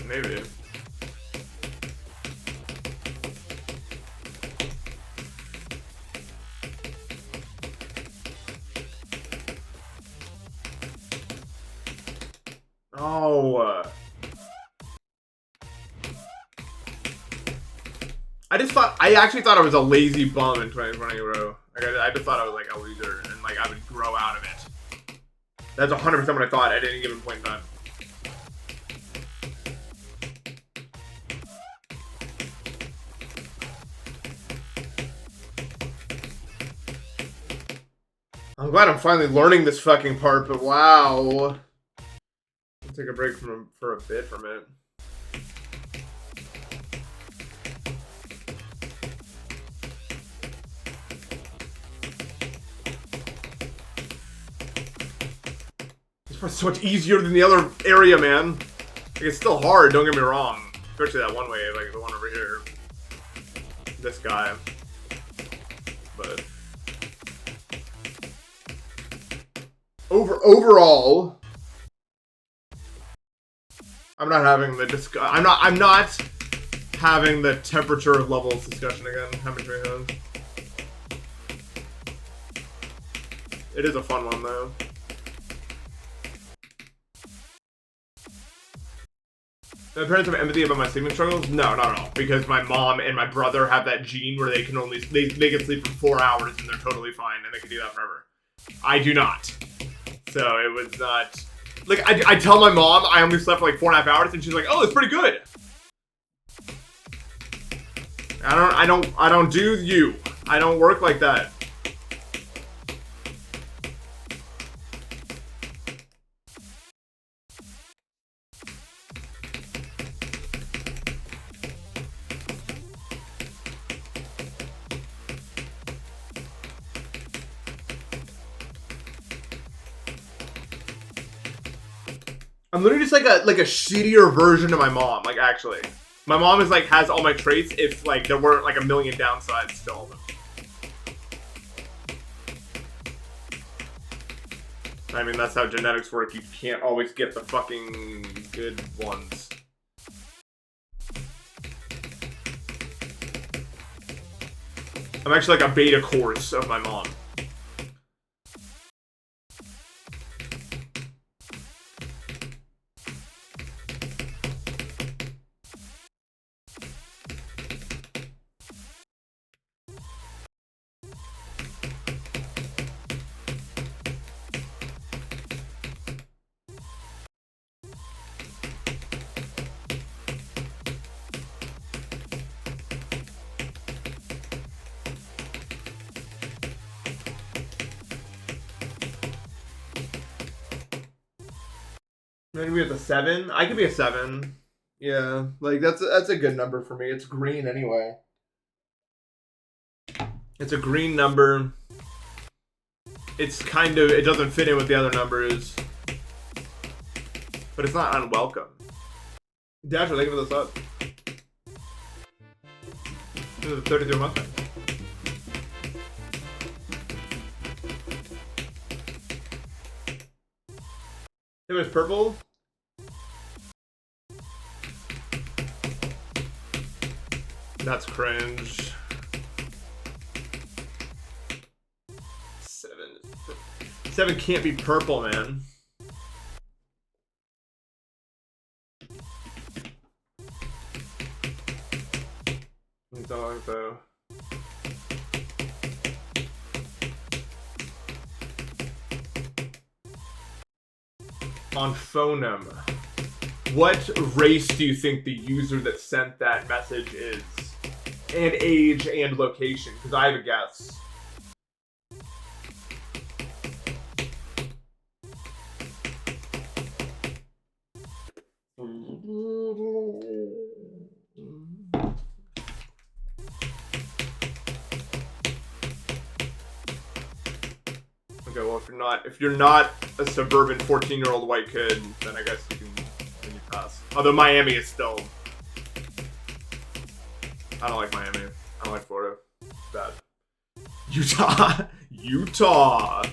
Maybe. Oh. I actually thought I was a lazy bum in 2020, bro. Like, I just thought I was like a loser and like I would grow out of it. That's 100% what I thought at any given point in time. I'm glad I'm finally learning this fucking part, but wow. I'll take a break for a bit from it. This part's so much easier than the other area, man. Like, it's still hard, don't get me wrong. Especially that one way, like the one over here. This guy. But overall, I'm not having the I'm not having the temperature of levels discussion again. Having three hands. It is a fun one though. My parents have empathy about my sleeping struggles? No, not at all. Because my mom and my brother have that gene where they can sleep for 4 hours and they're totally fine and they can do that forever. I do not. So it was not like I tell my mom I only slept for like 4.5 hours and she's like, oh, it's pretty good. I don't do you. I don't work like that. I'm literally just like a shittier version of my mom. Like actually, my mom is like has all my traits. If like there weren't like a million downsides to all of them. I mean that's how genetics work. You can't always get the fucking good ones. I'm actually like a beta course of my mom. Maybe at the 7. I could be a 7. Yeah, like that's a good number for me. It's green anyway. It's a green number. It's kind of it doesn't fit in with the other numbers, but it's not unwelcome. Dasher, thank you for the sub. This is a 33 Mustang. It was purple. That's cringe. 7 can't be purple, man. Dog though. On phoneme. What race do you think the user that sent that message is? And age and location, because I have a guess. Okay, well if you're not a suburban 14-year-old white kid, then I guess you can pass. Although Miami is still. I don't like Miami. I don't like Florida. It's bad. Utah. Utah.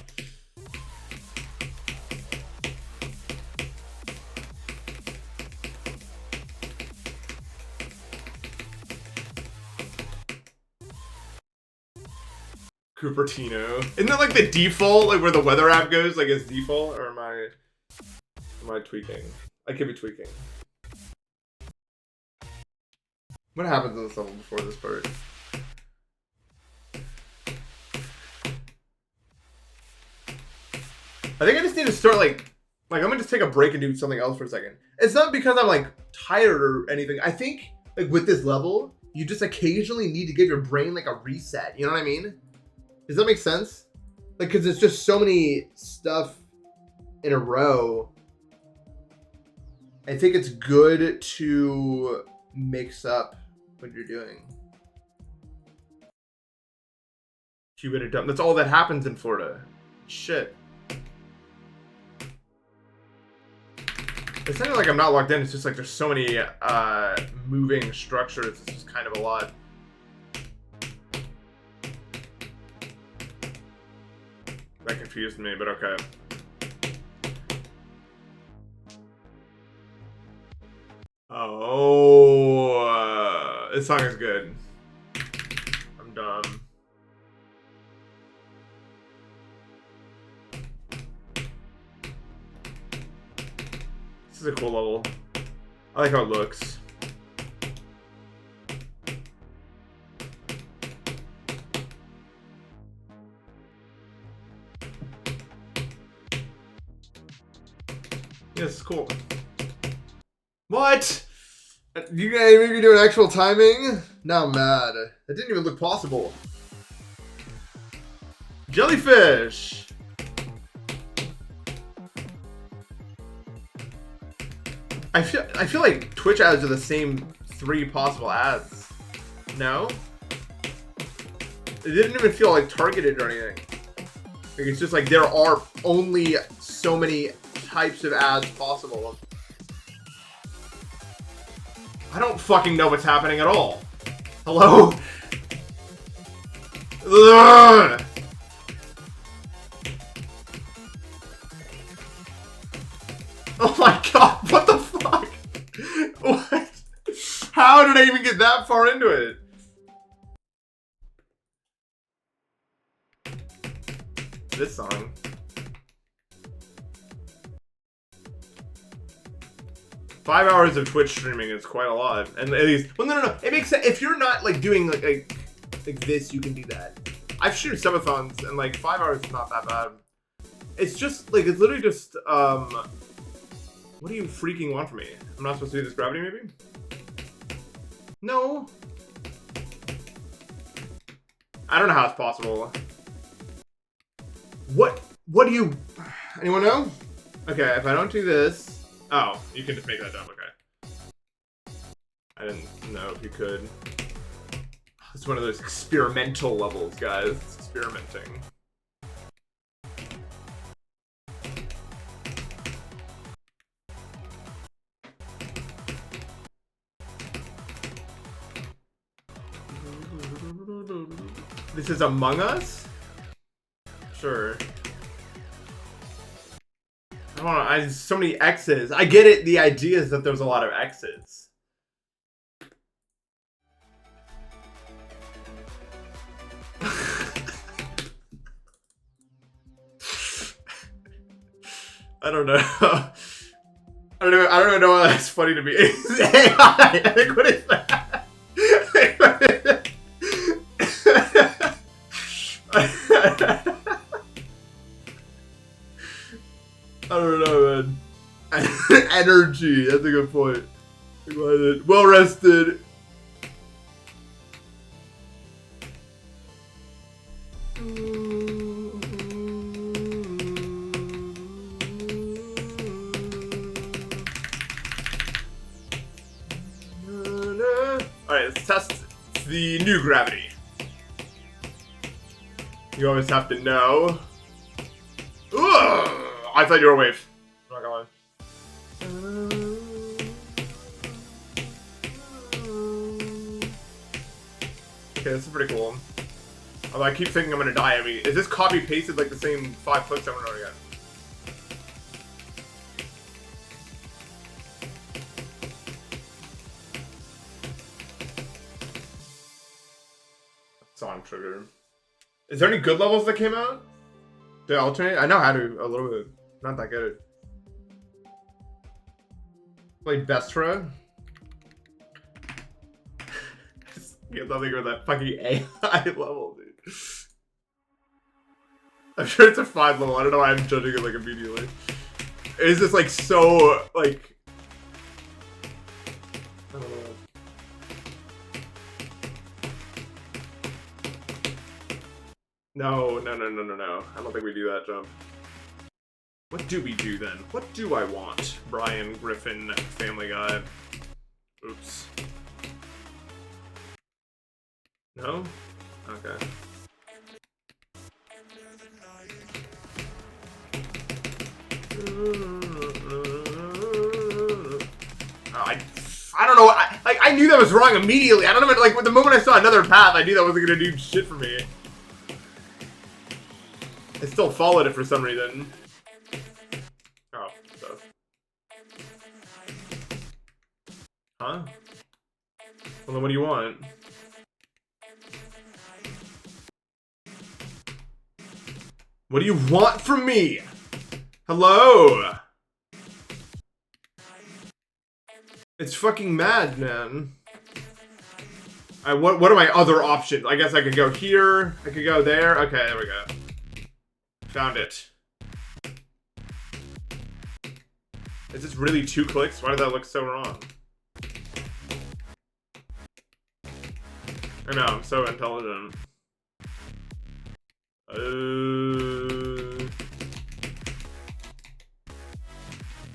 Cupertino. Isn't that like the default, like where the weather app goes, like as default, or am I tweaking? I could be tweaking. What happens in this level before this part? I think I just need to start like I'm gonna just take a break and do something else for a second. It's not because I'm like tired or anything. I think like with this level, you just occasionally need to give your brain like a reset. You know what I mean? Does that make sense? Like, cause it's just so many stuff in a row. I think it's good to mix up what you're doing. Qubit dump. That's all that happens in Florida. Shit. It's not like I'm not locked in. It's just like there's so many moving structures. It's just kind of a lot. That confused me, but okay. Oh, this song is good. I'm dumb. This is a cool level. I like how it looks. Yeah, this is cool. What? You guys maybe doing actual timing? Now I'm mad. That didn't even look possible. Jellyfish! I feel like Twitch ads are the same 3 possible ads. No? It didn't even feel like targeted or anything. Like it's just like there are only so many types of ads possible. I don't fucking know what's happening at all. Hello? Ugh! Oh my god, what the fuck? What? How did I even get that far into it? This song. Five hours of Twitch streaming is quite a lot, and at least, well, no, it makes sense if you're not like doing like this. You can do that. I've streamed subathons, and like 5 hours is not that bad. It's just like it's literally just what do you freaking want from me? I'm not supposed to do this gravity, maybe? No. I don't know how it's possible. What do you? Anyone know? Okay, if I don't do this. Oh, you can just make that jump, okay. I didn't know if you could. It's one of those experimental levels, guys. It's experimenting. This is Among Us? Sure. I don't know, so many X's. I get it, the idea is that there's a lot of X's. I don't know. I don't even know why that's funny to me. It's AI! Like, what is that? I don't know, man. Energy, that's a good point. Well rested. Alright, let's test the new gravity. You always have to know. Ugh! I thought you were a wave. I'm not gonna lie. Okay, this is pretty cool. Although I keep thinking I'm gonna die. I mean, is this copy pasted like the same 5 clicks over and over again? Song trigger. Is there any good levels that came out? Did I alternate? I know how to a little bit. Not that good. Play Bestra. You have nothing with that fucking AI level, dude. I'm sure it's a 5 level. I don't know why I'm judging it like immediately. It's just like so like. I don't know. No. I don't think we do that jump. What do we do then? What do I want? Brian Griffin, Family Guy. Oops. No? Okay. I don't know. I knew that was wrong immediately. I don't know. Like, the moment I saw another path, I knew that wasn't gonna do shit for me. I still followed it for some reason. Oh, so. Huh? Well, then what do you want? What do you want from me? Hello? It's fucking mad, man. What are my other options? I guess I could go here. I could go there. Okay, there we go. Found it. Is this really 2 clicks? Why did that look so wrong? I know, I'm so intelligent.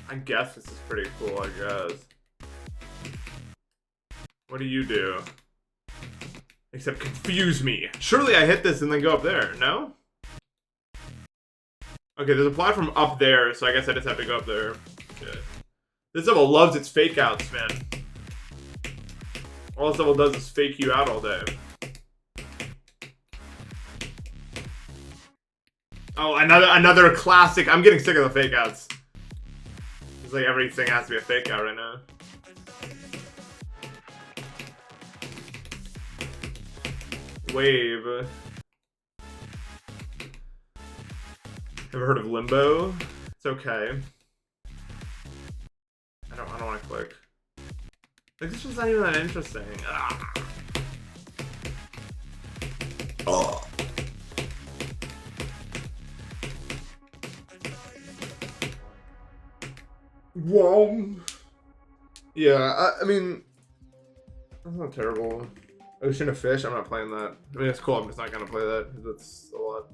I guess this is pretty cool, I guess. What do you do? Except confuse me. Surely I hit this and then go up there, no? Okay, there's a platform up there, so I guess I just have to go up there. Yeah. This level loves its fake outs, man. All this level does is fake you out all day. Oh, another classic. I'm getting sick of the fake outs. It's like everything has to be a fake out right now. Wave. Ever heard of Limbo? It's okay. I don't want to click. Like, this was not even that interesting. Ah. Oh. Whoa. Yeah, I mean, that's not terrible. Ocean of Fish, I'm not playing that. I mean, it's cool, I'm just not gonna play that. That's a lot.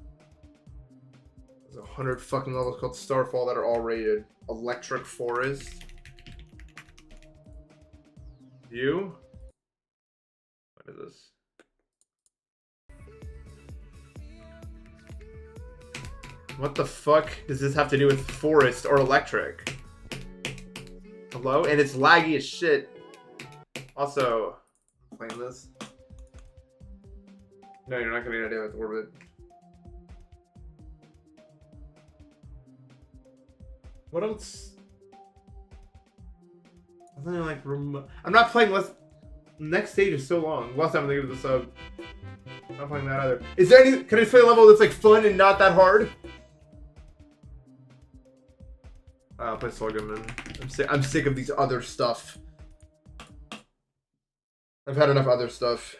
There's 100 fucking levels called Starfall that are all rated. Electric Forest. You? What is this? What the fuck does this have to do with forest or electric? Hello? And it's laggy as shit. Also, I'm playing this. No, you're not gonna get an idea with orbit. What else? I think like I'm not playing less. Next stage is so long. Last time I think of the sub. I'm not playing that either. Is there any? Can I play a level that's like fun and not that hard? I'll play Saul Goodman. I'm sick of these other stuff. I've had enough other stuff.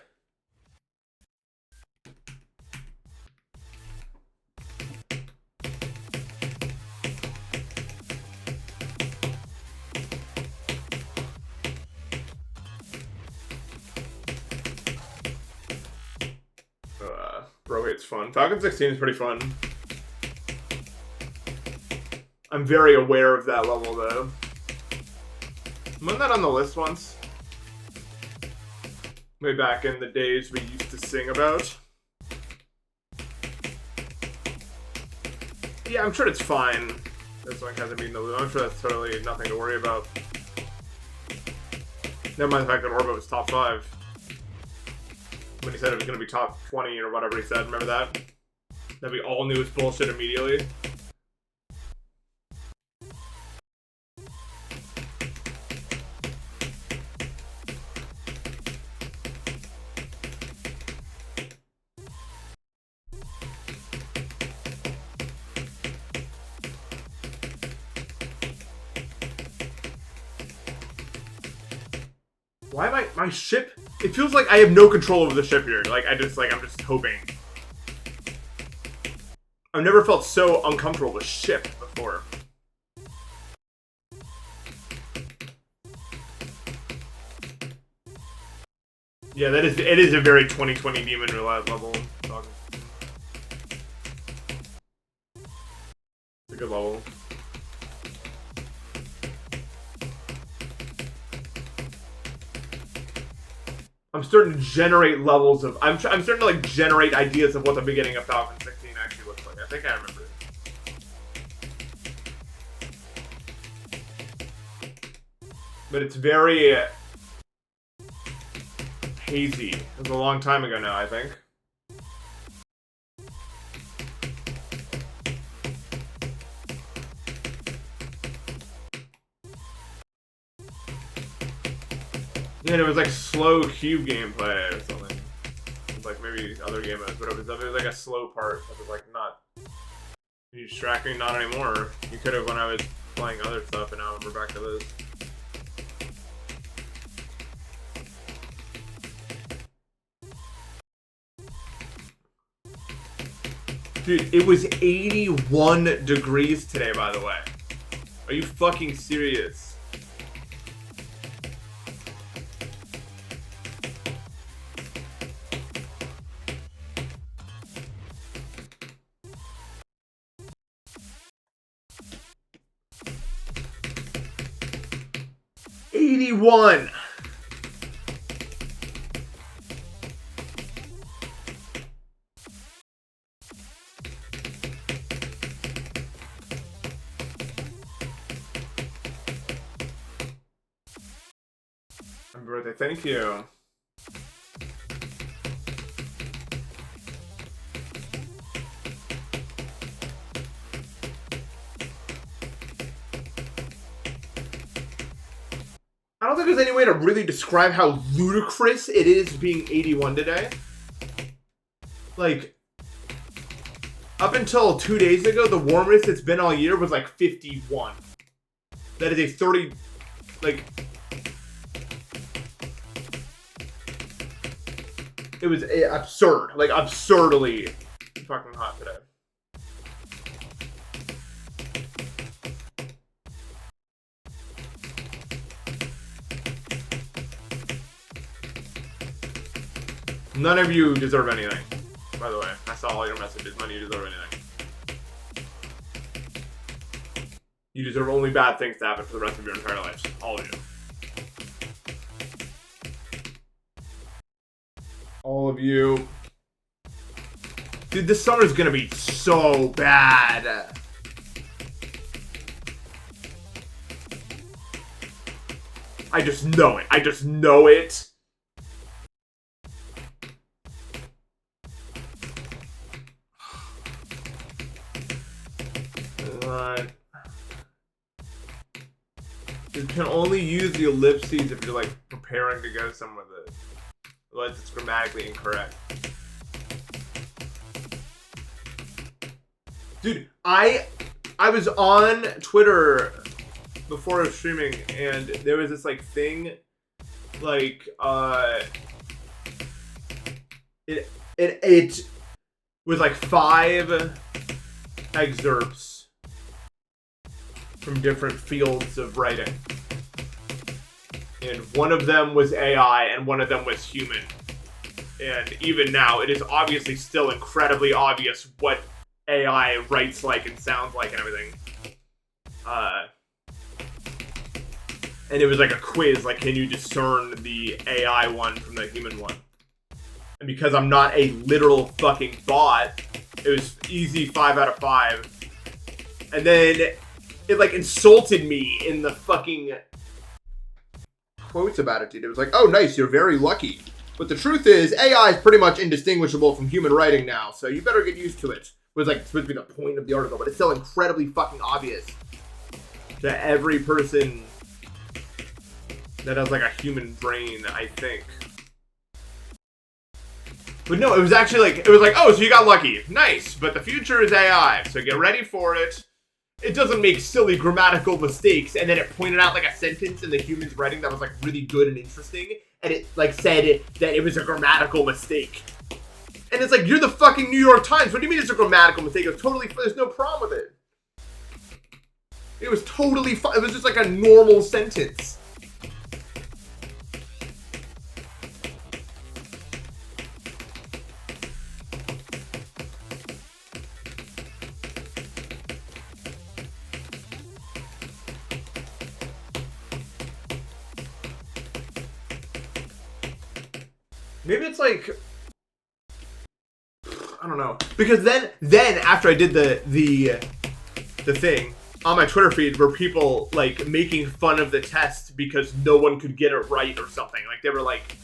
Bro, it's fun. Falcon 16 is pretty fun. I'm very aware of that level, though. Wasn't that on the list once? Way back in the days we used to sing about. Yeah, I'm sure it's fine. This one hasn't been the loot. I'm sure that's totally nothing to worry about. Never mind the fact that Orbo was top 5. When he said it was going to be top 20 or whatever he said. Remember that? That we all knew was bullshit immediately. Why am my ship? It feels like I have no control over the ship here. Like, I'm just hoping. I've never felt so uncomfortable with ship before. Yeah, it is a very 2020 Demon Roulette level. It's a good level. I'm starting to generate levels of... I'm starting to, like, generate ideas of what the beginning of Falcon 16 actually looks like. I think I remember it. But it's very... hazy. It was a long time ago now, I think. And it was like slow cube gameplay or something. Like maybe other game modes, but it was like a slow part that was like not distracting, not anymore. You could have when I was playing other stuff, and now we're back to this. Dude, it was 81 degrees today, by the way. Are you fucking serious? '81. Happy birthday, thank you. I don't think there's any way to really describe how ludicrous it is being 81 today. Like, up until 2 days ago, the warmest it's been all year was like 51. That is a 30, like... It was absurd, like absurdly fucking hot today. None of you deserve anything, by the way. I saw all your messages. None of you deserve anything. You deserve only bad things to happen for the rest of your entire lives. All of you. All of you. Dude, this summer's gonna be so bad. I just know it. I just know it. You can only use the ellipses if you're like preparing to go somewhere with it. Otherwise it's grammatically incorrect. Dude, I was on Twitter before I was streaming, and there was this like thing, like it was like 5 excerpts from different fields of writing. And one of them was AI, and one of them was human. And even now, it is obviously still incredibly obvious what AI writes like and sounds like and everything. And it was like a quiz, like, can you discern the AI one from the human one? And because I'm not a literal fucking bot, it was easy 5 out of 5. And then it like insulted me in the fucking quotes about it, dude. It was like, oh nice, you're very lucky. But the truth is, AI is pretty much indistinguishable from human writing now, so you better get used to it. It was like supposed to be the point of the article, but it's still incredibly fucking obvious to every person that has like a human brain, I think. But no, it was actually like, it was like, oh, so you got lucky. Nice, but the future is AI, so get ready for it. it doesn't make silly grammatical mistakes, and then it pointed out like a sentence in the human's writing that was like really good and interesting, and it like said that it was a grammatical mistake. And it's like, you're the fucking New York Times. What do you mean it's a grammatical mistake? It was totally, there's no problem with it. It was totally fine. It was just like a normal sentence. Maybe it's like, I don't know, because then after I did the thing on my Twitter feed were people like making fun of the test because no one could get it right or something. Like they were like,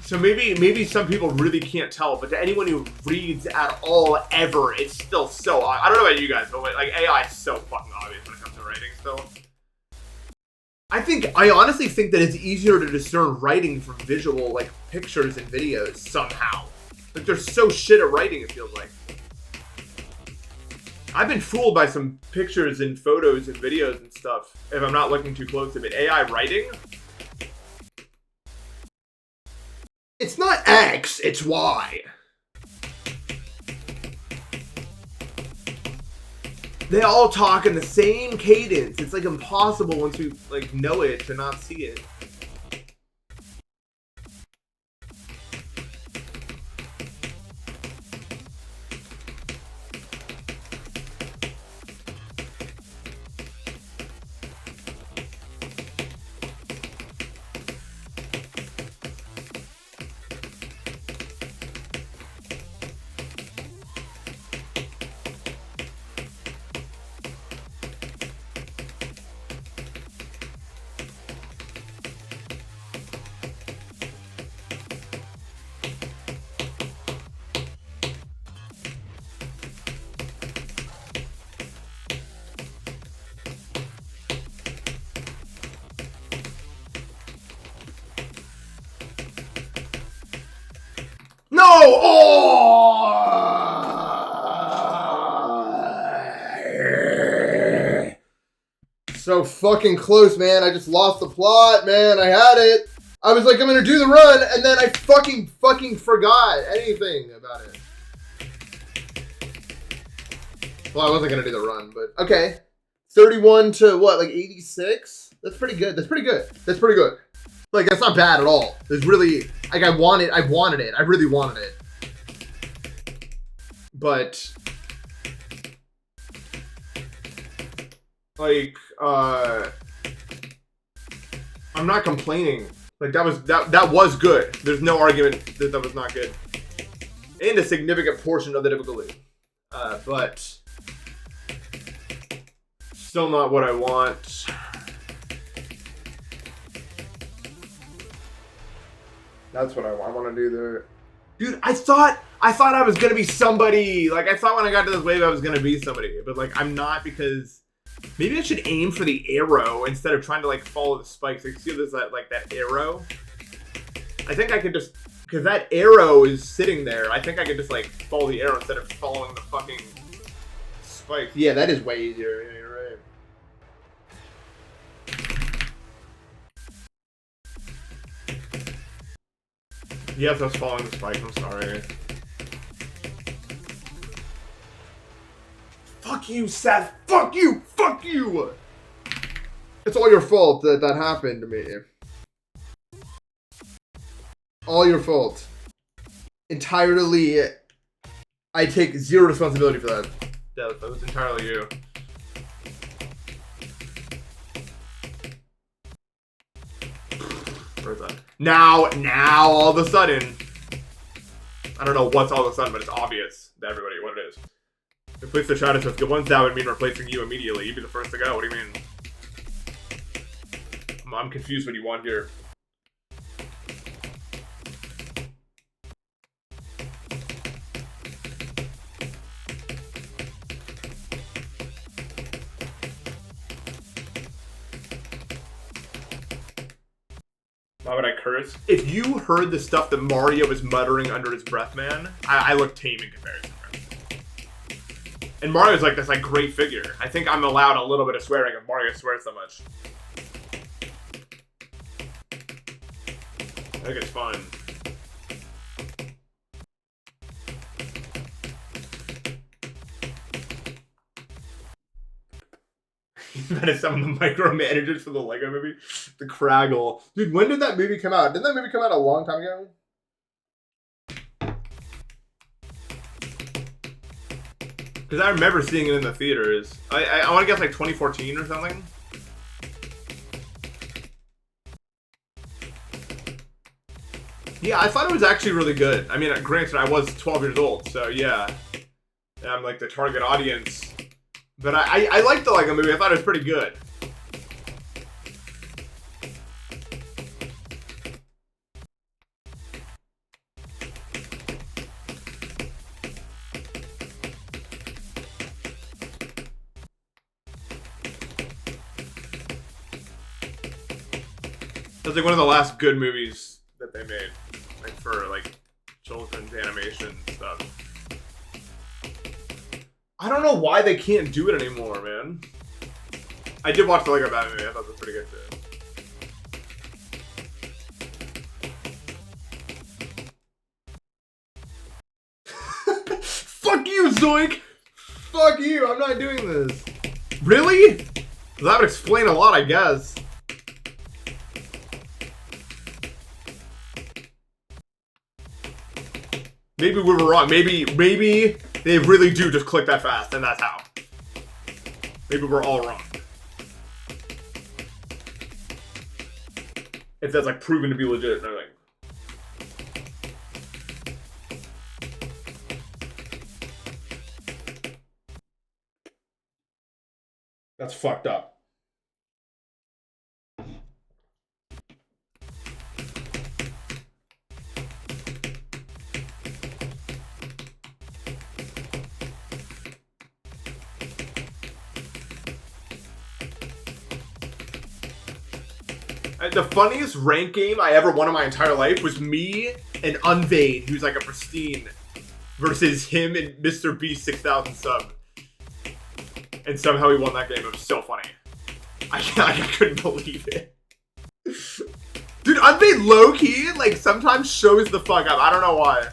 so maybe some people really can't tell, but to anyone who reads at all ever, it's still so, I don't know about you guys, but like AI is so fucking obvious when it comes to writing still. I honestly think that it's easier to discern writing from visual, like pictures and videos somehow. Like they're so shit at writing, it feels like. I've been fooled by some pictures and photos and videos and stuff if I'm not looking too close to it. AI writing? It's not X, it's Y. They all talk in the same cadence. It's like impossible once you like know it to not see it. No! Oh! So fucking close, man. I just lost the plot, man. I had it. I was like, I'm gonna do the run, and then I fucking forgot anything about it. Well, I wasn't gonna do the run, but okay. 31 to what, like 86? That's pretty good. That's pretty good. That's pretty good. Like, that's not bad at all. There's really, like, I wanted it. I really wanted it. But, like, I'm not complaining. Like, that was good. There's no argument that that was not good. And a significant portion of the difficulty. But, still not what I want. That's what I want to do there. Dude, I thought I was going to be somebody. Like, I thought when I got to this wave I was going to be somebody. But, like, I'm not because maybe I should aim for the arrow instead of trying to, like, follow the spikes. Like, see this, like, that arrow? I think I could just, because that arrow is sitting there. I think I could just, like, follow the arrow instead of following the fucking spikes. Yeah, that is way easier. Yeah, you're right. Yes, I was following the spike. I'm sorry. Fuck you, Seth. Fuck you. Fuck you. It's all your fault that that happened to me. All your fault. Entirely. I take zero responsibility for that. Yeah, that was entirely you. Where's that? Now, all of a sudden, I don't know what's all of a sudden, but it's obvious to everybody what it is. Replace the shadows with good ones, that would mean replacing you immediately. You'd be the first to go. What do you mean? I'm confused what you want here. Why would I curse? If you heard the stuff that Mario was muttering under his breath, man, I look tame in comparison. And Mario's like this like great figure. I think I'm allowed a little bit of swearing if Mario swears so much. I think it's fun. He's met as some of the micromanagers for the Lego movie. The Craggle. Dude, when did that movie come out? Didn't that movie come out a long time ago? Because I remember seeing it in the theaters. I want to guess like 2014 or something. Yeah, I thought it was actually really good. I mean, granted, I was 12 years old, so yeah. I'm like the target audience. But I liked the Lego movie. I thought it was pretty good. It was like one of the last good movies that they made, like for like children's animation stuff. I don't know why they can't do it anymore, man. I did watch the Lego Batman movie. I thought it was pretty good too. Fuck you, Zoink! Fuck you! I'm not doing this. Really? Well, that would explain a lot, I guess. Maybe we were wrong. Maybe they really do just click that fast, and that's how. Maybe we're all wrong. If that's like proven to be legit and everything. That's fucked up. The funniest rank game I ever won in my entire life was me and Unvain, who's like a pristine, versus him and Mr. Beast 6,000 sub. And somehow he won that game. It was so funny. I couldn't believe it. Dude, Unvain low-key, like, sometimes shows the fuck up. I don't know why.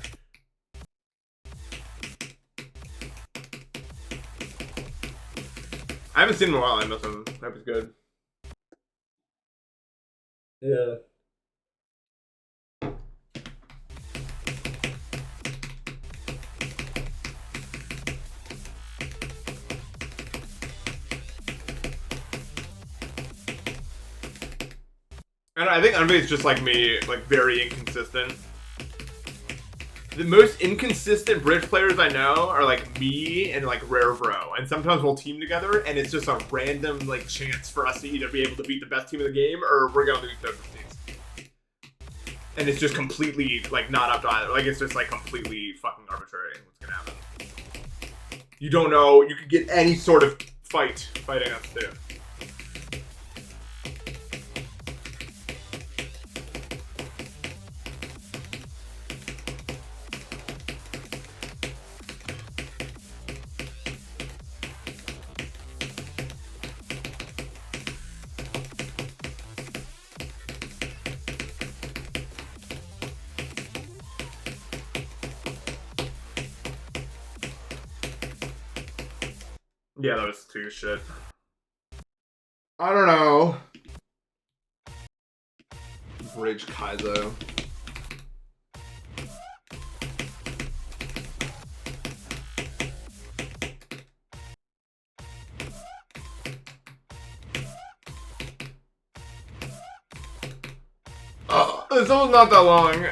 I haven't seen him in a while. I miss him. That was good. Yeah. And I think Unvain's just like me, like very inconsistent. The most inconsistent bridge players I know are like me and like Rare Bro, and sometimes we'll team together, and it's just a random like chance for us to either be able to beat the best team in the game or we're gonna lose those teams. And it's just completely like not up to either. Like it's just like completely fucking arbitrary what's gonna happen. You don't know. You could get any sort of fighting us too. Yeah, that was too shit. I don't know. Bridge Kaizo. Oh, this one's not that long.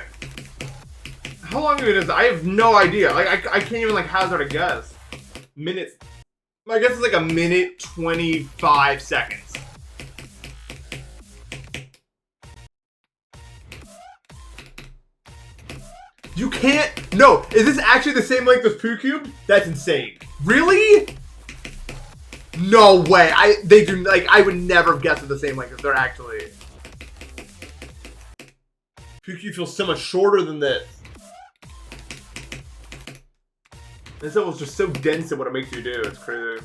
How long it is? I have no idea. Like I can't even like hazard a guess. Minutes. My guess is like a minute 25 seconds. You can't. No, is this actually the same length as Poo Cube? That's insane. Really? No way. They do like I would never have guessed the same length if they're actually. Poo Cube feels so much shorter than this. This level's just so dense at what it makes you do. It's crazy.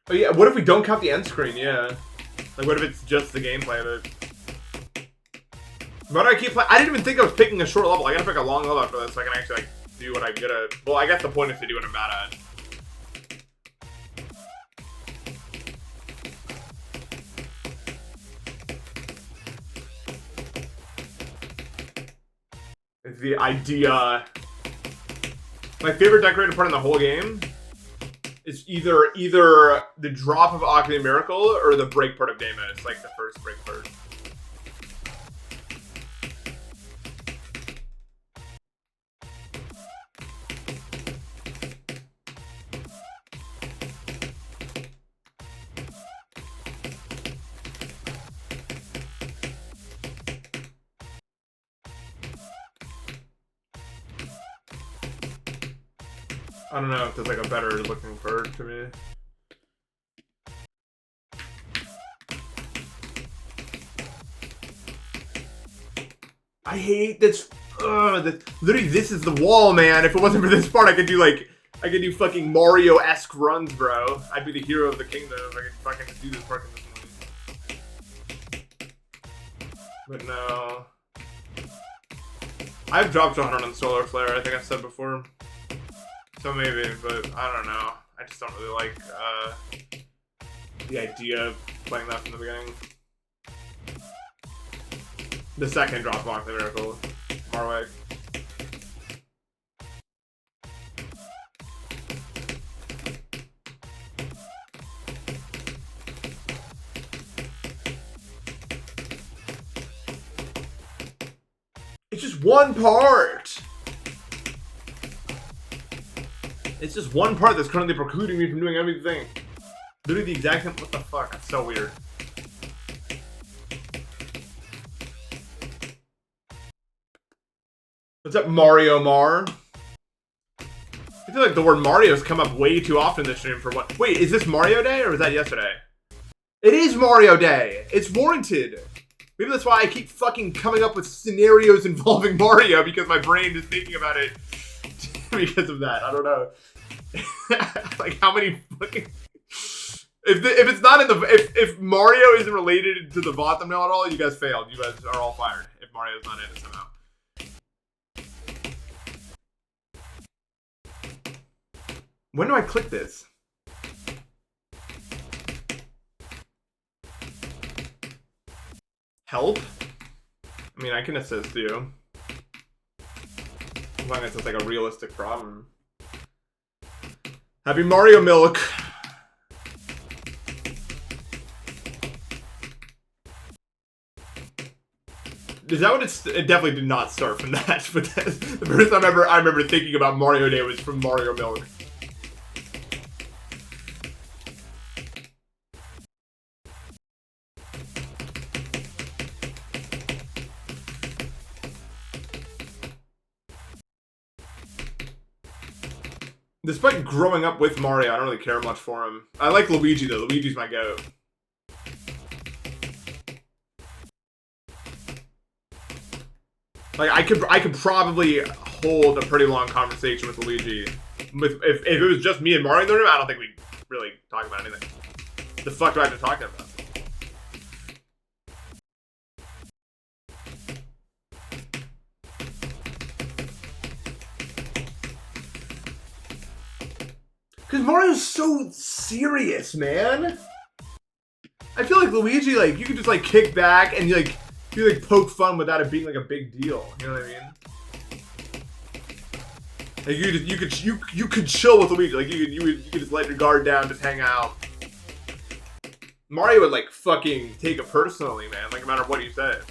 Oh yeah, what if we don't count the end screen? Yeah. Like, what if it's just the gameplay of it? Why do I keep playing? I didn't even think I was picking a short level. I gotta pick a long level after this so I can actually, like, do what I'm good at. Well, I guess the point is to do what I'm bad at. It's the idea. My favorite decorated part in the whole game is either the drop of Acme Miracle or the break part of Damus, like the first break part. I don't know if there's like a better looking bird to me. I hate this. Literally, this is the wall, man. If it wasn't for this part, I could do fucking Mario-esque runs, bro. I'd be the hero of the kingdom if I could fucking do this part consistently. But no. I've dropped 100 on Solar Flare, I think I said before. So maybe, but I don't know. I just don't really like the idea of playing that from the beginning. The second drop block, the Miracle. Marweg. It's just one part! It's just one part that's currently precluding me from doing everything. Literally the exact same. What the fuck? That's so weird. What's up, Mario Mar? I feel like the word Mario's come up way too often this stream for what? Wait, is this Mario Day or was that yesterday? It is Mario Day. It's warranted. Maybe that's why I keep fucking coming up with scenarios involving Mario, because my brain is thinking about it because of that. I don't know. Like, how many fucking... If it's not in the... If Mario isn't related to the VOD thumbnail at all, you guys failed. You guys are all fired if Mario's not in it somehow. When do I click this? Help? I mean, I can assist you. As long as it's like a realistic problem. Happy Mario Milk! Is that what it's... It definitely did not start from that, but that's the first time I remember thinking about Mario Day was from Mario Milk. Despite growing up with Mario, I don't really care much for him. I like Luigi though. Luigi's my goat. Like I could probably hold a pretty long conversation with Luigi. If it was just me and Mario in the room, I don't think we'd really talk about anything. The fuck do I have to talk about? Because Mario's so serious, man. I feel like Luigi, like, you could just, like, kick back and, like, you, like, poke fun without it being, like, a big deal. You know what I mean? Like, you could chill with Luigi. Like, you could just let your guard down, just hang out. Mario would, like, fucking take it personally, man. Like, no matter what you said.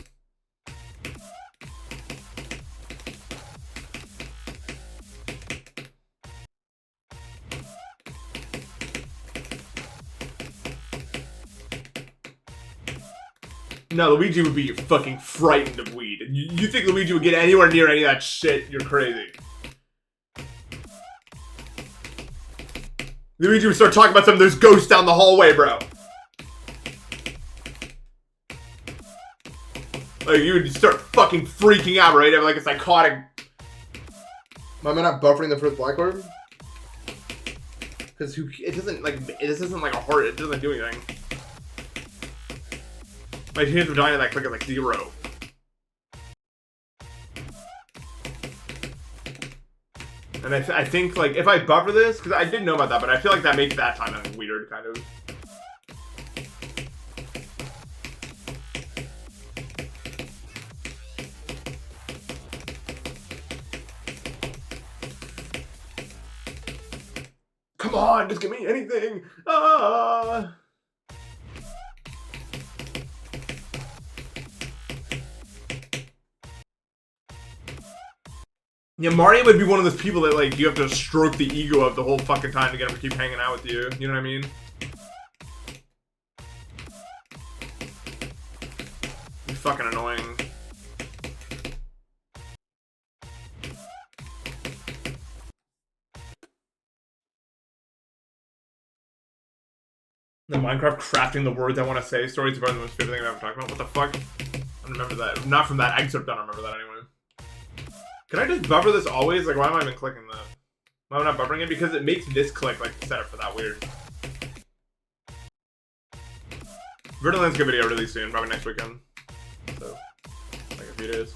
No, Luigi would be fucking frightened of weed. You think Luigi would get anywhere near any of that shit? You're crazy. Luigi would start talking about something. There's ghosts down the hallway, bro. Like, you would start fucking freaking out, right? Have like a psychotic. Am I not buffering the first black orb? Because it doesn't like this isn't like a heart. It doesn't do anything. My chance of dying at that click is like 0. And I think like if I buffer this, because I didn't know about that, but I feel like that makes that time like, weird, kind of. Come on, just give me anything. Ah. Yeah, Mario would be one of those people that like you have to stroke the ego of the whole fucking time to get him to keep hanging out with you. You know what I mean? He's fucking annoying. The Minecraft crafting the words I want to say stories about the most favorite thing I've ever talked about. What the fuck? I don't remember that. Not from that excerpt. I don't remember that anyway. Can I just buffer this always? Like, why am I even clicking that? Why am I not buffering it? Because it makes this click like the setup for that weird. Vertiland's good video really soon, probably next weekend. So, like a few days.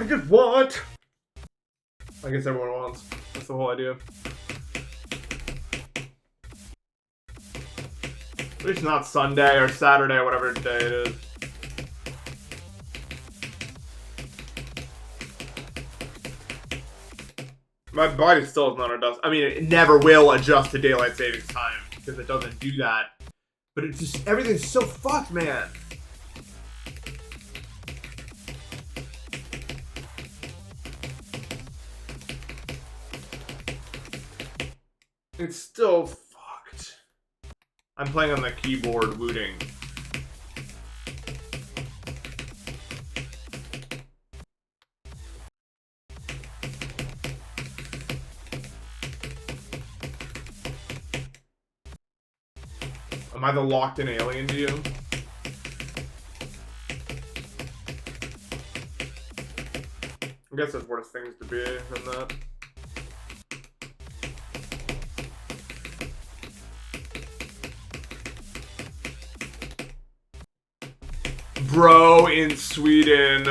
I just want. I guess everyone wants. That's the whole idea. At least not Sunday or Saturday or whatever day it is. My body still is not adjust. I mean, it never will adjust to daylight savings time because it doesn't do that. But it's just everything's so fucked, man. It's still fucked. I'm playing on the keyboard looting. Am I the locked in alien to you? I guess there's worse things to be than that. Bro in Sweden.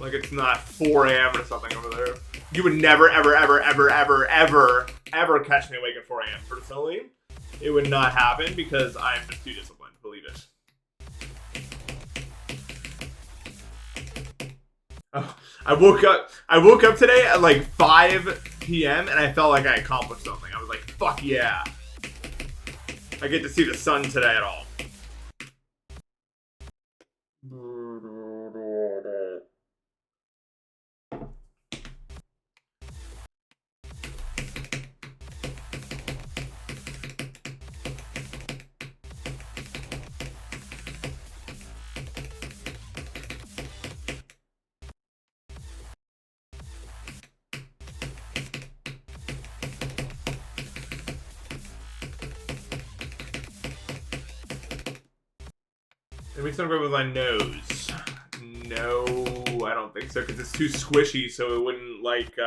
Like it's not 4 a.m. or something over there. You would never, ever, ever, ever, ever, ever, ever catch me awake at 4 a.m. Personally, it would not happen because I'm just too disciplined to believe it. Oh, I woke up today at like 5 p.m. and I felt like I accomplished something. I was like, fuck yeah. I get to see the sun today at all. Maybe something with my nose. No, I don't think so, because it's too squishy, so it wouldn't, like,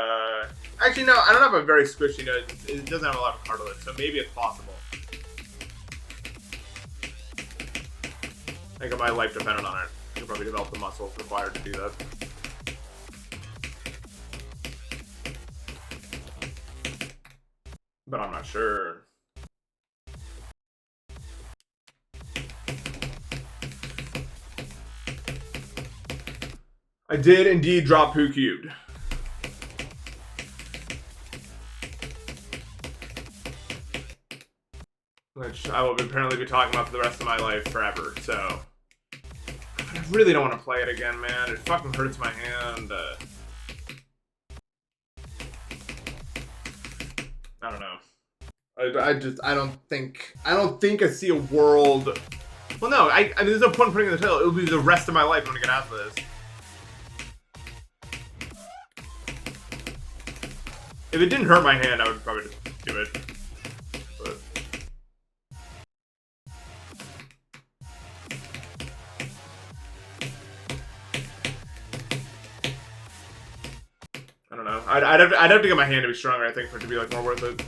Actually, no, I don't have a very squishy nose. It doesn't have a lot of cartilage, so maybe it's possible. I think my life depended on it. I could probably develop the muscles required to do that. But I'm not sure. I did indeed drop Poo Cubed. Which I will apparently be talking about for the rest of my life forever, so. I really don't want to play it again, man. It fucking hurts my hand. I don't think I see a world. Well, no, I mean, there's no point in putting in the title. It will be the rest of my life when I get asked this. If it didn't hurt my hand, I would probably just do it. But I don't know. I'd have to get my hand to be stronger, I think, for it to be like more worth it.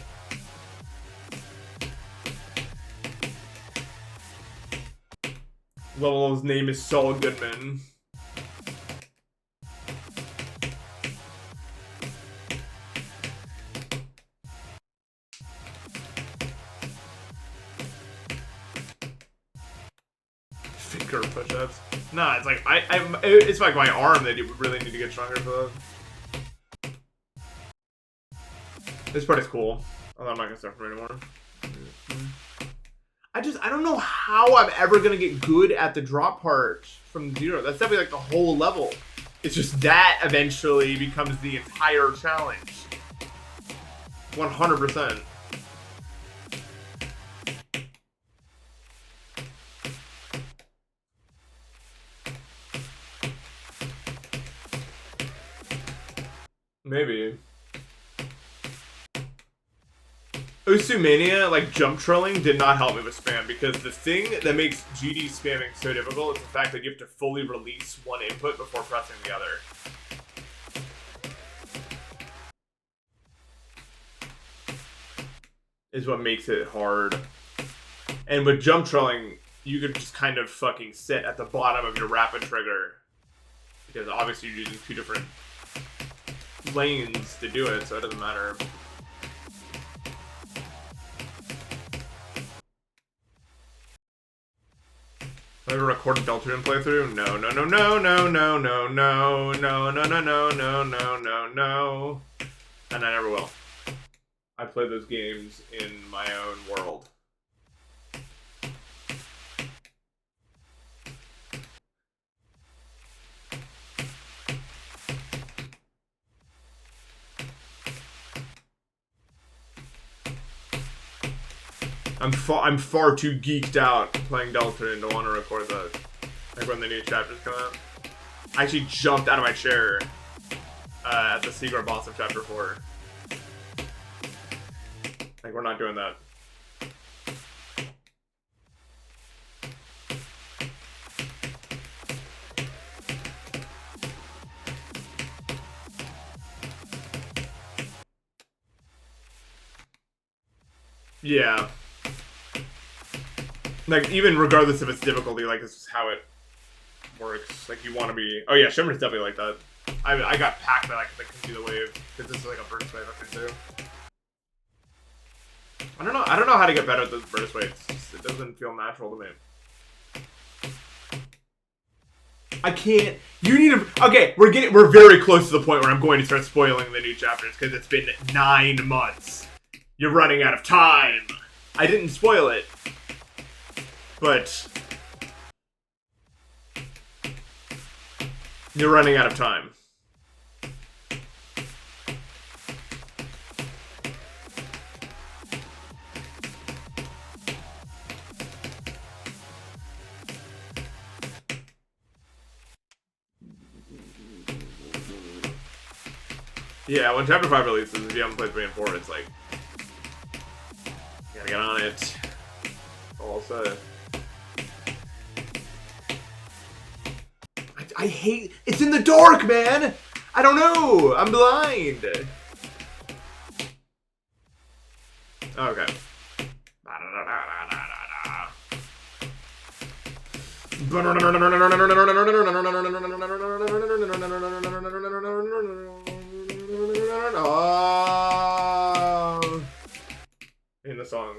Level's name is Saul Goodman. Finger push-ups. Nah, it's like it's like my arm that you really need to get stronger for that. This part is cool. Although I'm not gonna start from anymore. I don't know how I'm ever gonna get good at the drop part from 0. That's definitely like the whole level. It's just that eventually becomes the entire challenge. 100%. Maybe. Usumania, like jump trolling, did not help me with spam because the thing that makes GD spamming so difficult is the fact that you have to fully release one input before pressing the other. Is what makes it hard. And with jump trolling, you could just kind of fucking sit at the bottom of your rapid trigger. Because obviously you're using 2 different lanes to do it, so it doesn't matter. Have I ever recorded Deltarune playthrough? No. And I never will. I play those games in my own world. I'm far too geeked out playing Deltarune to want to record that. Like when the new chapters come out. I actually jumped out of my chair at the secret boss of chapter 4. Like we're not doing that. Yeah. Like, even regardless of its difficulty, like, this is how it works. Like, you want to be... Oh, yeah, Shimmer's definitely like that. I got packed that I couldn't do the wave, because this is like a burst wave I can do. I don't know how to get better at those burst waves. It doesn't feel natural to me. I can't... You need to... Okay, we're very close to the point where I'm going to start spoiling the new chapters, because it's been 9 months. You're running out of time. I didn't spoil it. But you're running out of time. Yeah, when Chapter 5 releases, if you haven't played 3 and 4, it's like, you gotta get on it. That's all I'll say. I hate... It's in the dark, man! I don't know! I'm blind! Okay. In the song.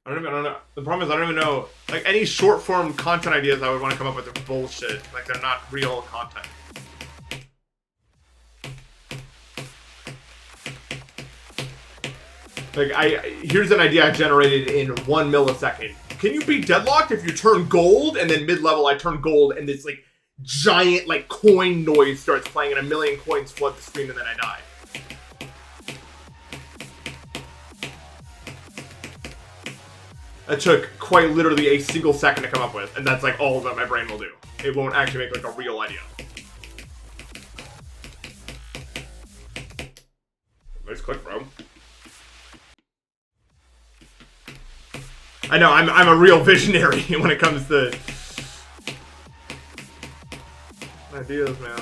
I don't know. The problem is I don't even know. Like, any short form content ideas I would want to come up with are bullshit. Like, they're not real content. Like, here's an idea I generated in 1 millisecond. Can you be deadlocked if you turn gold and then mid-level I turn gold and this like giant like coin noise starts playing and 1 million coins flood the screen and then I die? That took quite literally a single second to come up with, and that's like all that my brain will do. It won't actually make like a real idea. Nice click, bro. I know, I'm a real visionary when it comes to ideas, man.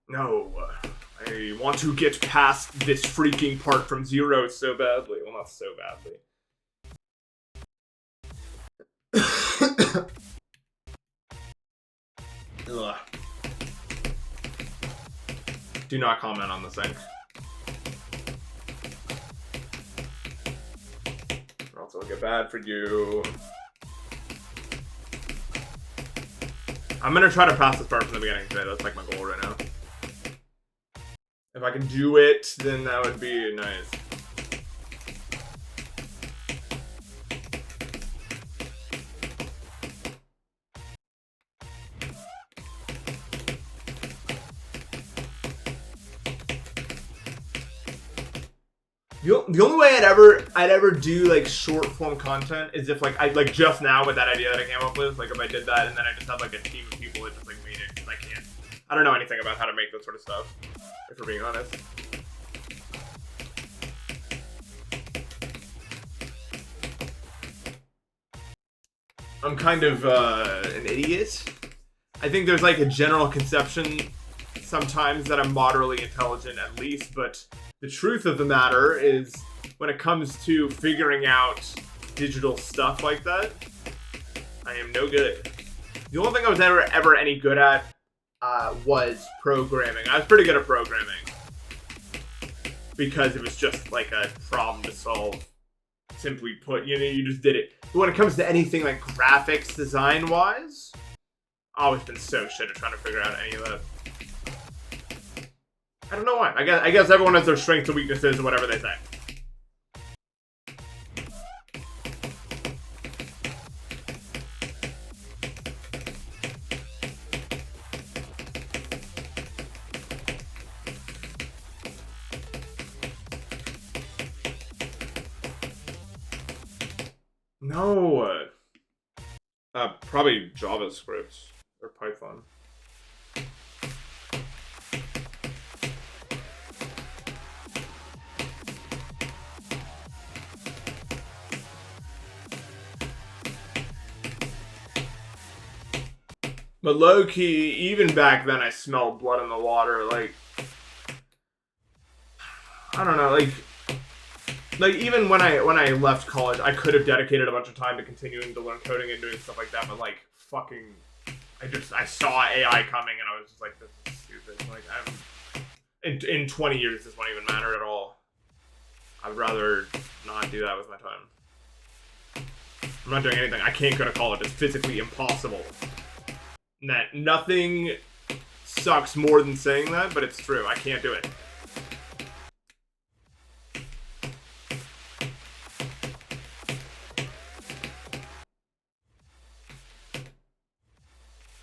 No, I want to get past this freaking part from 0 so badly. Well, not so badly. Ugh. Do not comment on this thing. Or else it'll get bad for you. I'm gonna try to pass this part from the beginning today. That's like my goal right now. If I can do it, then that would be nice. The only way I'd ever do like short form content is if like I like just now with that idea that I came up with, like if I did that and then I just had like a team of people that just like made it, because I don't know anything about how to make this sort of stuff, if we're being honest. I'm kind of an idiot. I think there's like a general conception sometimes that I'm moderately intelligent at least, but the truth of the matter is when it comes to figuring out digital stuff like that, I am no good. The only thing I was ever any good at was programming. I was pretty good at programming because it was just like a problem to solve. Simply put, you know, you just did it. But when it comes to anything like graphics design-wise, I've always been so shit at trying to figure out any of that. I don't know why. I guess everyone has their strengths and weaknesses and whatever they say. No. Probably JavaScript or Python. But low-key, even back then, I smelled blood in the water. Like, I don't know. Like even when I left college, I could have dedicated a bunch of time to continuing to learn coding and doing stuff like that. But like, fucking, I saw AI coming, and I was just like, this is stupid. Like, in 20 years, this won't even matter at all. I'd rather not do that with my time. I'm not doing anything. I can't go to college. It's physically impossible. Nothing sucks more than saying that, but it's true. I can't do it.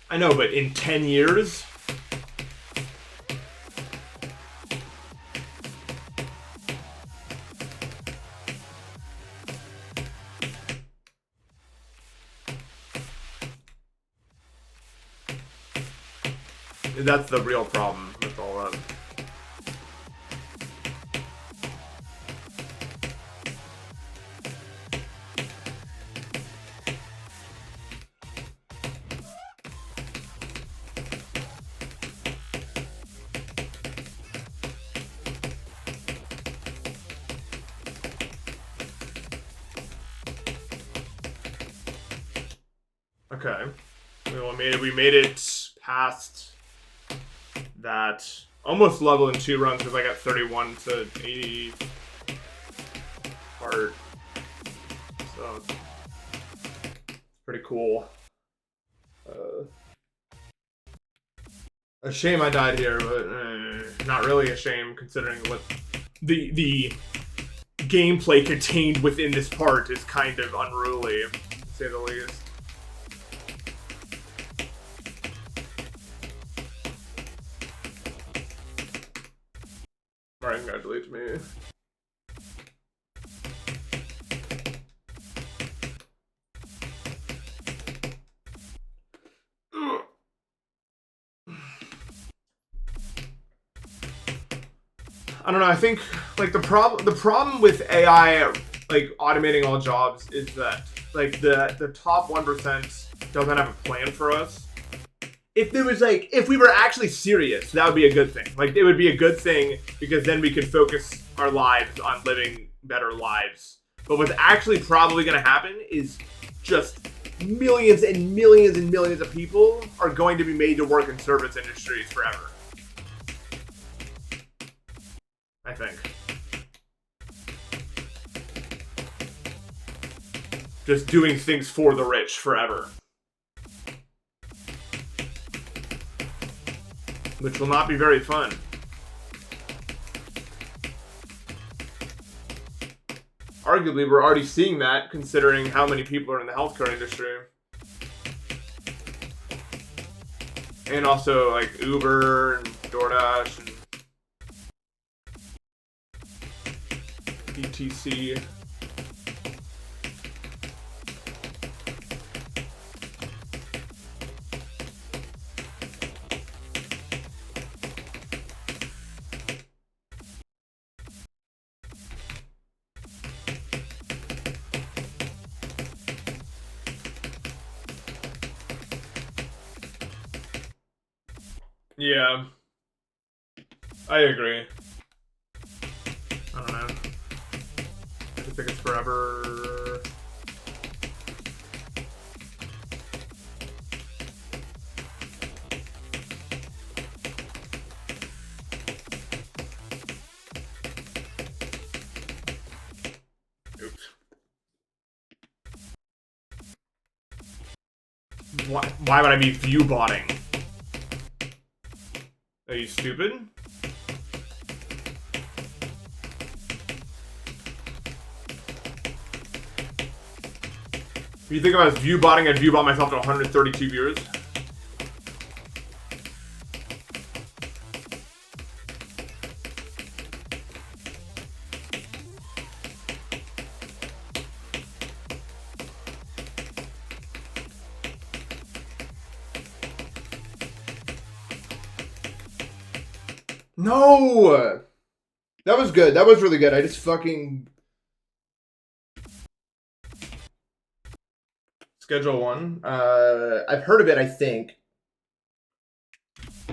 I know, but in 10 years? That's the real problem with all that. Okay. We made it past that almost level in 2 runs because I got 31 to 80 part. So it's pretty cool. A shame I died here, but not really a shame considering what the gameplay contained within this part is kind of unruly, to say the least. Alright, congratulate me. I don't know, I think like the problem with AI like automating all jobs is that like the top 1% doesn't have a plan for us. If there was like, if we were actually serious, that would be a good thing. Like, it would be a good thing because then we could focus our lives on living better lives. But what's actually probably going to happen is just millions and millions and millions of people are going to be made to work in service industries forever. I think. Just doing things for the rich forever. Which will not be very fun. Arguably, we're already seeing that, considering how many people are in the healthcare industry. And also, like, Uber and DoorDash and ETC. Yeah, I agree. I don't know. I just think it's forever. Oops. Why would I be view botting? Are you stupid? If you think about as view botting, I'd view bot myself to 132 viewers. No! That was good. That was really good. I just fucking... Schedule 1. I've heard of it, I think.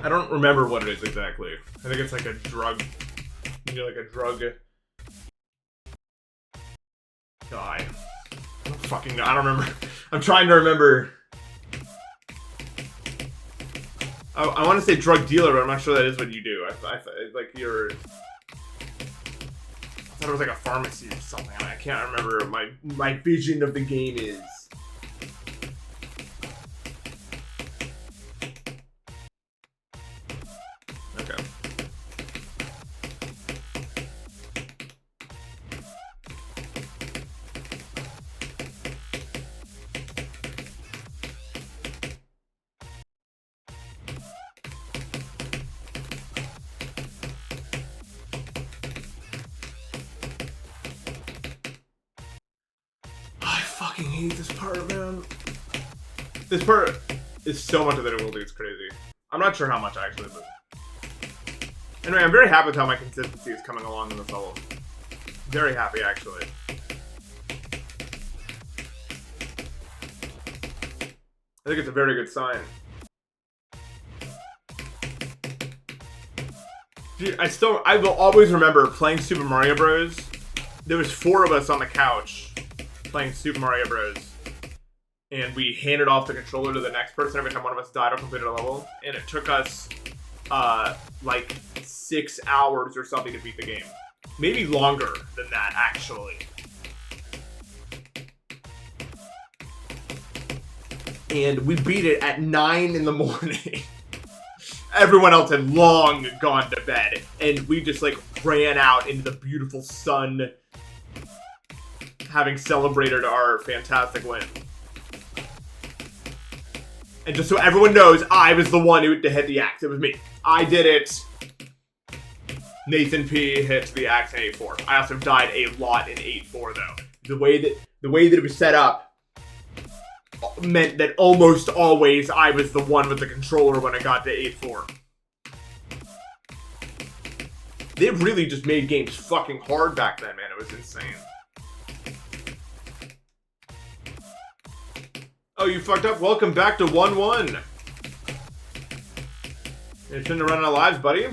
I don't remember what it is exactly. I think it's like a drug... You know, like a drug... Die. I don't fucking know. I don't remember. I'm trying to remember... I want to say drug dealer, but I'm not sure that is what you do. I like you're... I thought it was like a pharmacy or something. I can't remember. My vision of the game is... Okay. I fucking hate this part, man. This part is so much of the difficulty, it's crazy. I'm not sure how much actually, but... Anyway, I'm very happy with how my consistency is coming along in this level. Very happy, actually. I think it's a very good sign. Dude, I will always remember playing Super Mario Bros. There was 4 of us on the couch playing Super Mario Bros. And we handed off the controller to the next person every time one of us died or completed a level. And it took us, like 6 hours or something to beat the game. Maybe longer than that, actually. And we beat it at 9 in the morning. Everyone else had long gone to bed. And we just, like, ran out into the beautiful sun, having celebrated our fantastic win. And just so everyone knows, I was the one who hit the axe. It was me. I did it. Nathan P hits the axe in 8-4. I also died a lot in 8-4 though. The way that it was set up meant that almost always I was the one with the controller when I got to 8-4. They really just made games fucking hard back then, man. It was insane. Oh, you fucked up? Welcome back to 1-1. You're trying to run out of lives, buddy.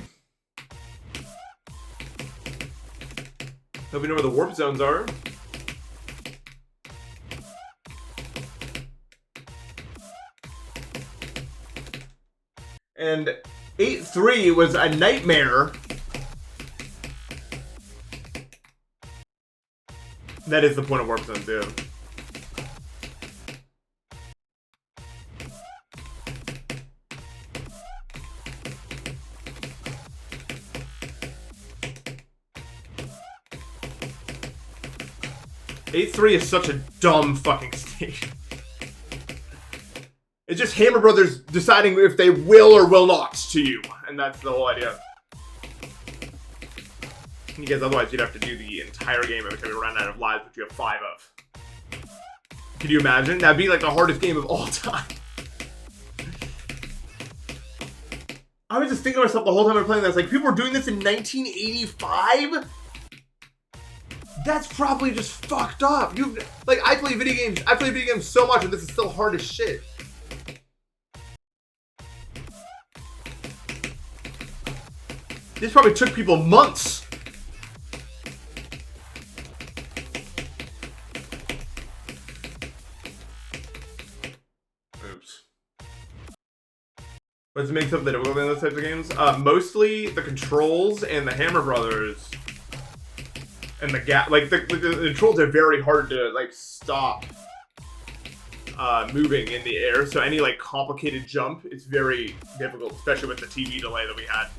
Hope you know where the warp zones are. And 8-3 was a nightmare. That is the point of warp zones, dude. Eight 3 is such a dumb fucking stage. It's just Hammer Brothers deciding if they will or will not to you, and that's the whole idea. Because otherwise you'd have to do the entire game every time you run out of lives, which you have 5 of. Can you imagine? That'd be like the hardest game of all time. I was just thinking to myself the whole time we were playing this, like, people were doing this in 1985? That's probably just fucked up. I play video games so much, and this is still hard as shit. This probably took people months. Oops. What's makes up the difficulty in those types of games? Mostly the controls and the Hammer Brothers. And the gap, like the controls are very hard to like stop moving in the air. So any like complicated jump is very difficult, especially with the TV delay that we had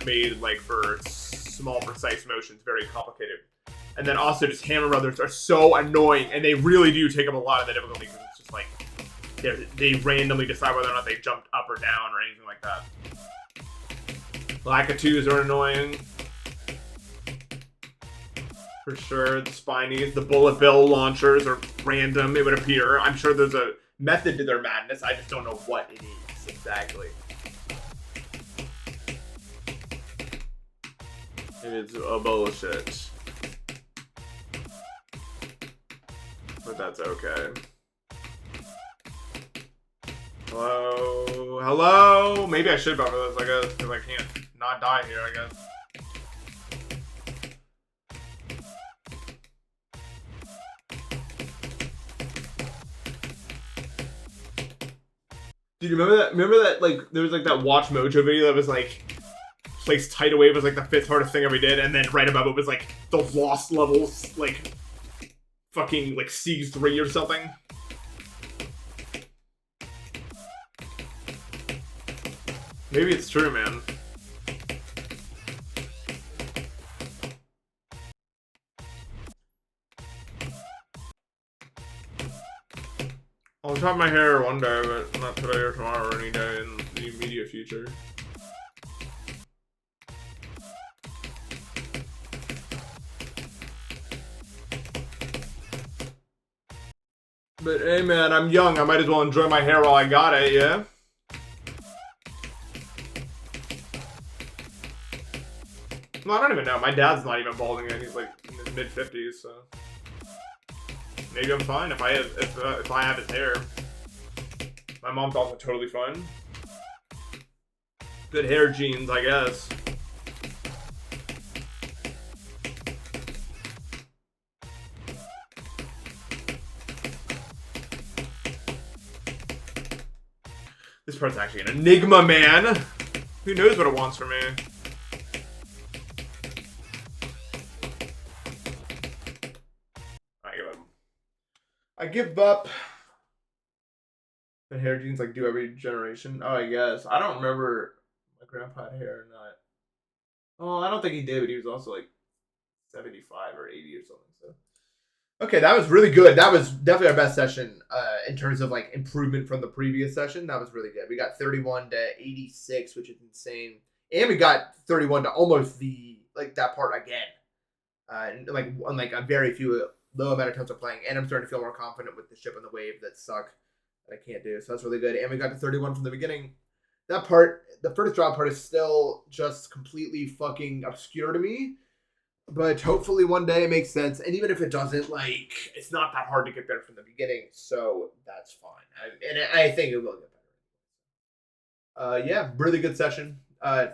made like for small precise motions, very complicated. And then also just Hammer Brothers are so annoying, and they really do take up a lot of the difficulty because it's just like they randomly decide whether or not they jumped up or down or anything like that. Lakitus are annoying. For sure, the Spinies, the Bullet Bill launchers are random, it would appear. I'm sure there's a method to their madness, I just don't know what it is exactly. It is a bullshit. But that's okay. Hello? Hello? Maybe I should buffer this, I guess, because I can't not die here, I guess. Dude, remember that? Remember that? Like, there was like that Watch Mojo video that was like, Place Tidal Wave was like the 5th hardest thing ever did, and then right above it was like the Lost levels, like fucking like Siege 3 or something. Maybe it's true, man. I'll chop my hair one day, but not today or tomorrow or any day in the immediate future. But hey man, I'm young, I might as well enjoy my hair while I got it, yeah? Well, I don't even know, my dad's not even balding yet, he's like in his mid-50s, so... Maybe I'm fine if I have his hair. My mom's also totally fine. Good hair genes, I guess. This part's actually an enigma, man. Who knows what it wants from me? I give up. The hair genes like do every generation. Oh, I guess. I don't remember my grandpa had hair or not. Oh, I don't think he did, but he was also like 75 or 80 or something. So, okay, that was really good. That was definitely our best session in terms of like improvement from the previous session. That was really good. We got 31 to 86, which is insane. And we got 31 to almost that part again. And like a very few low amount of times of playing. And I'm starting to feel more confident with the ship and the wave that suck that I can't do. So that's really good. And we got to 31 from the beginning. That part, the first drop part, is still just completely fucking obscure to me. But hopefully one day it makes sense. And even if it doesn't, like, it's not that hard to get there from the beginning. So that's fine. And I think it will get better. Yeah, really good session.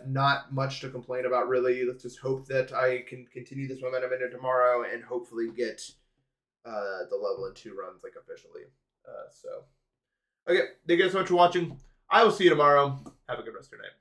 Not much to complain about, really. Let's just hope that I can continue this momentum into tomorrow and hopefully get the level in 2 runs, like, officially. Okay, thank you guys so much for watching. I will see you tomorrow. Have a good rest of your night.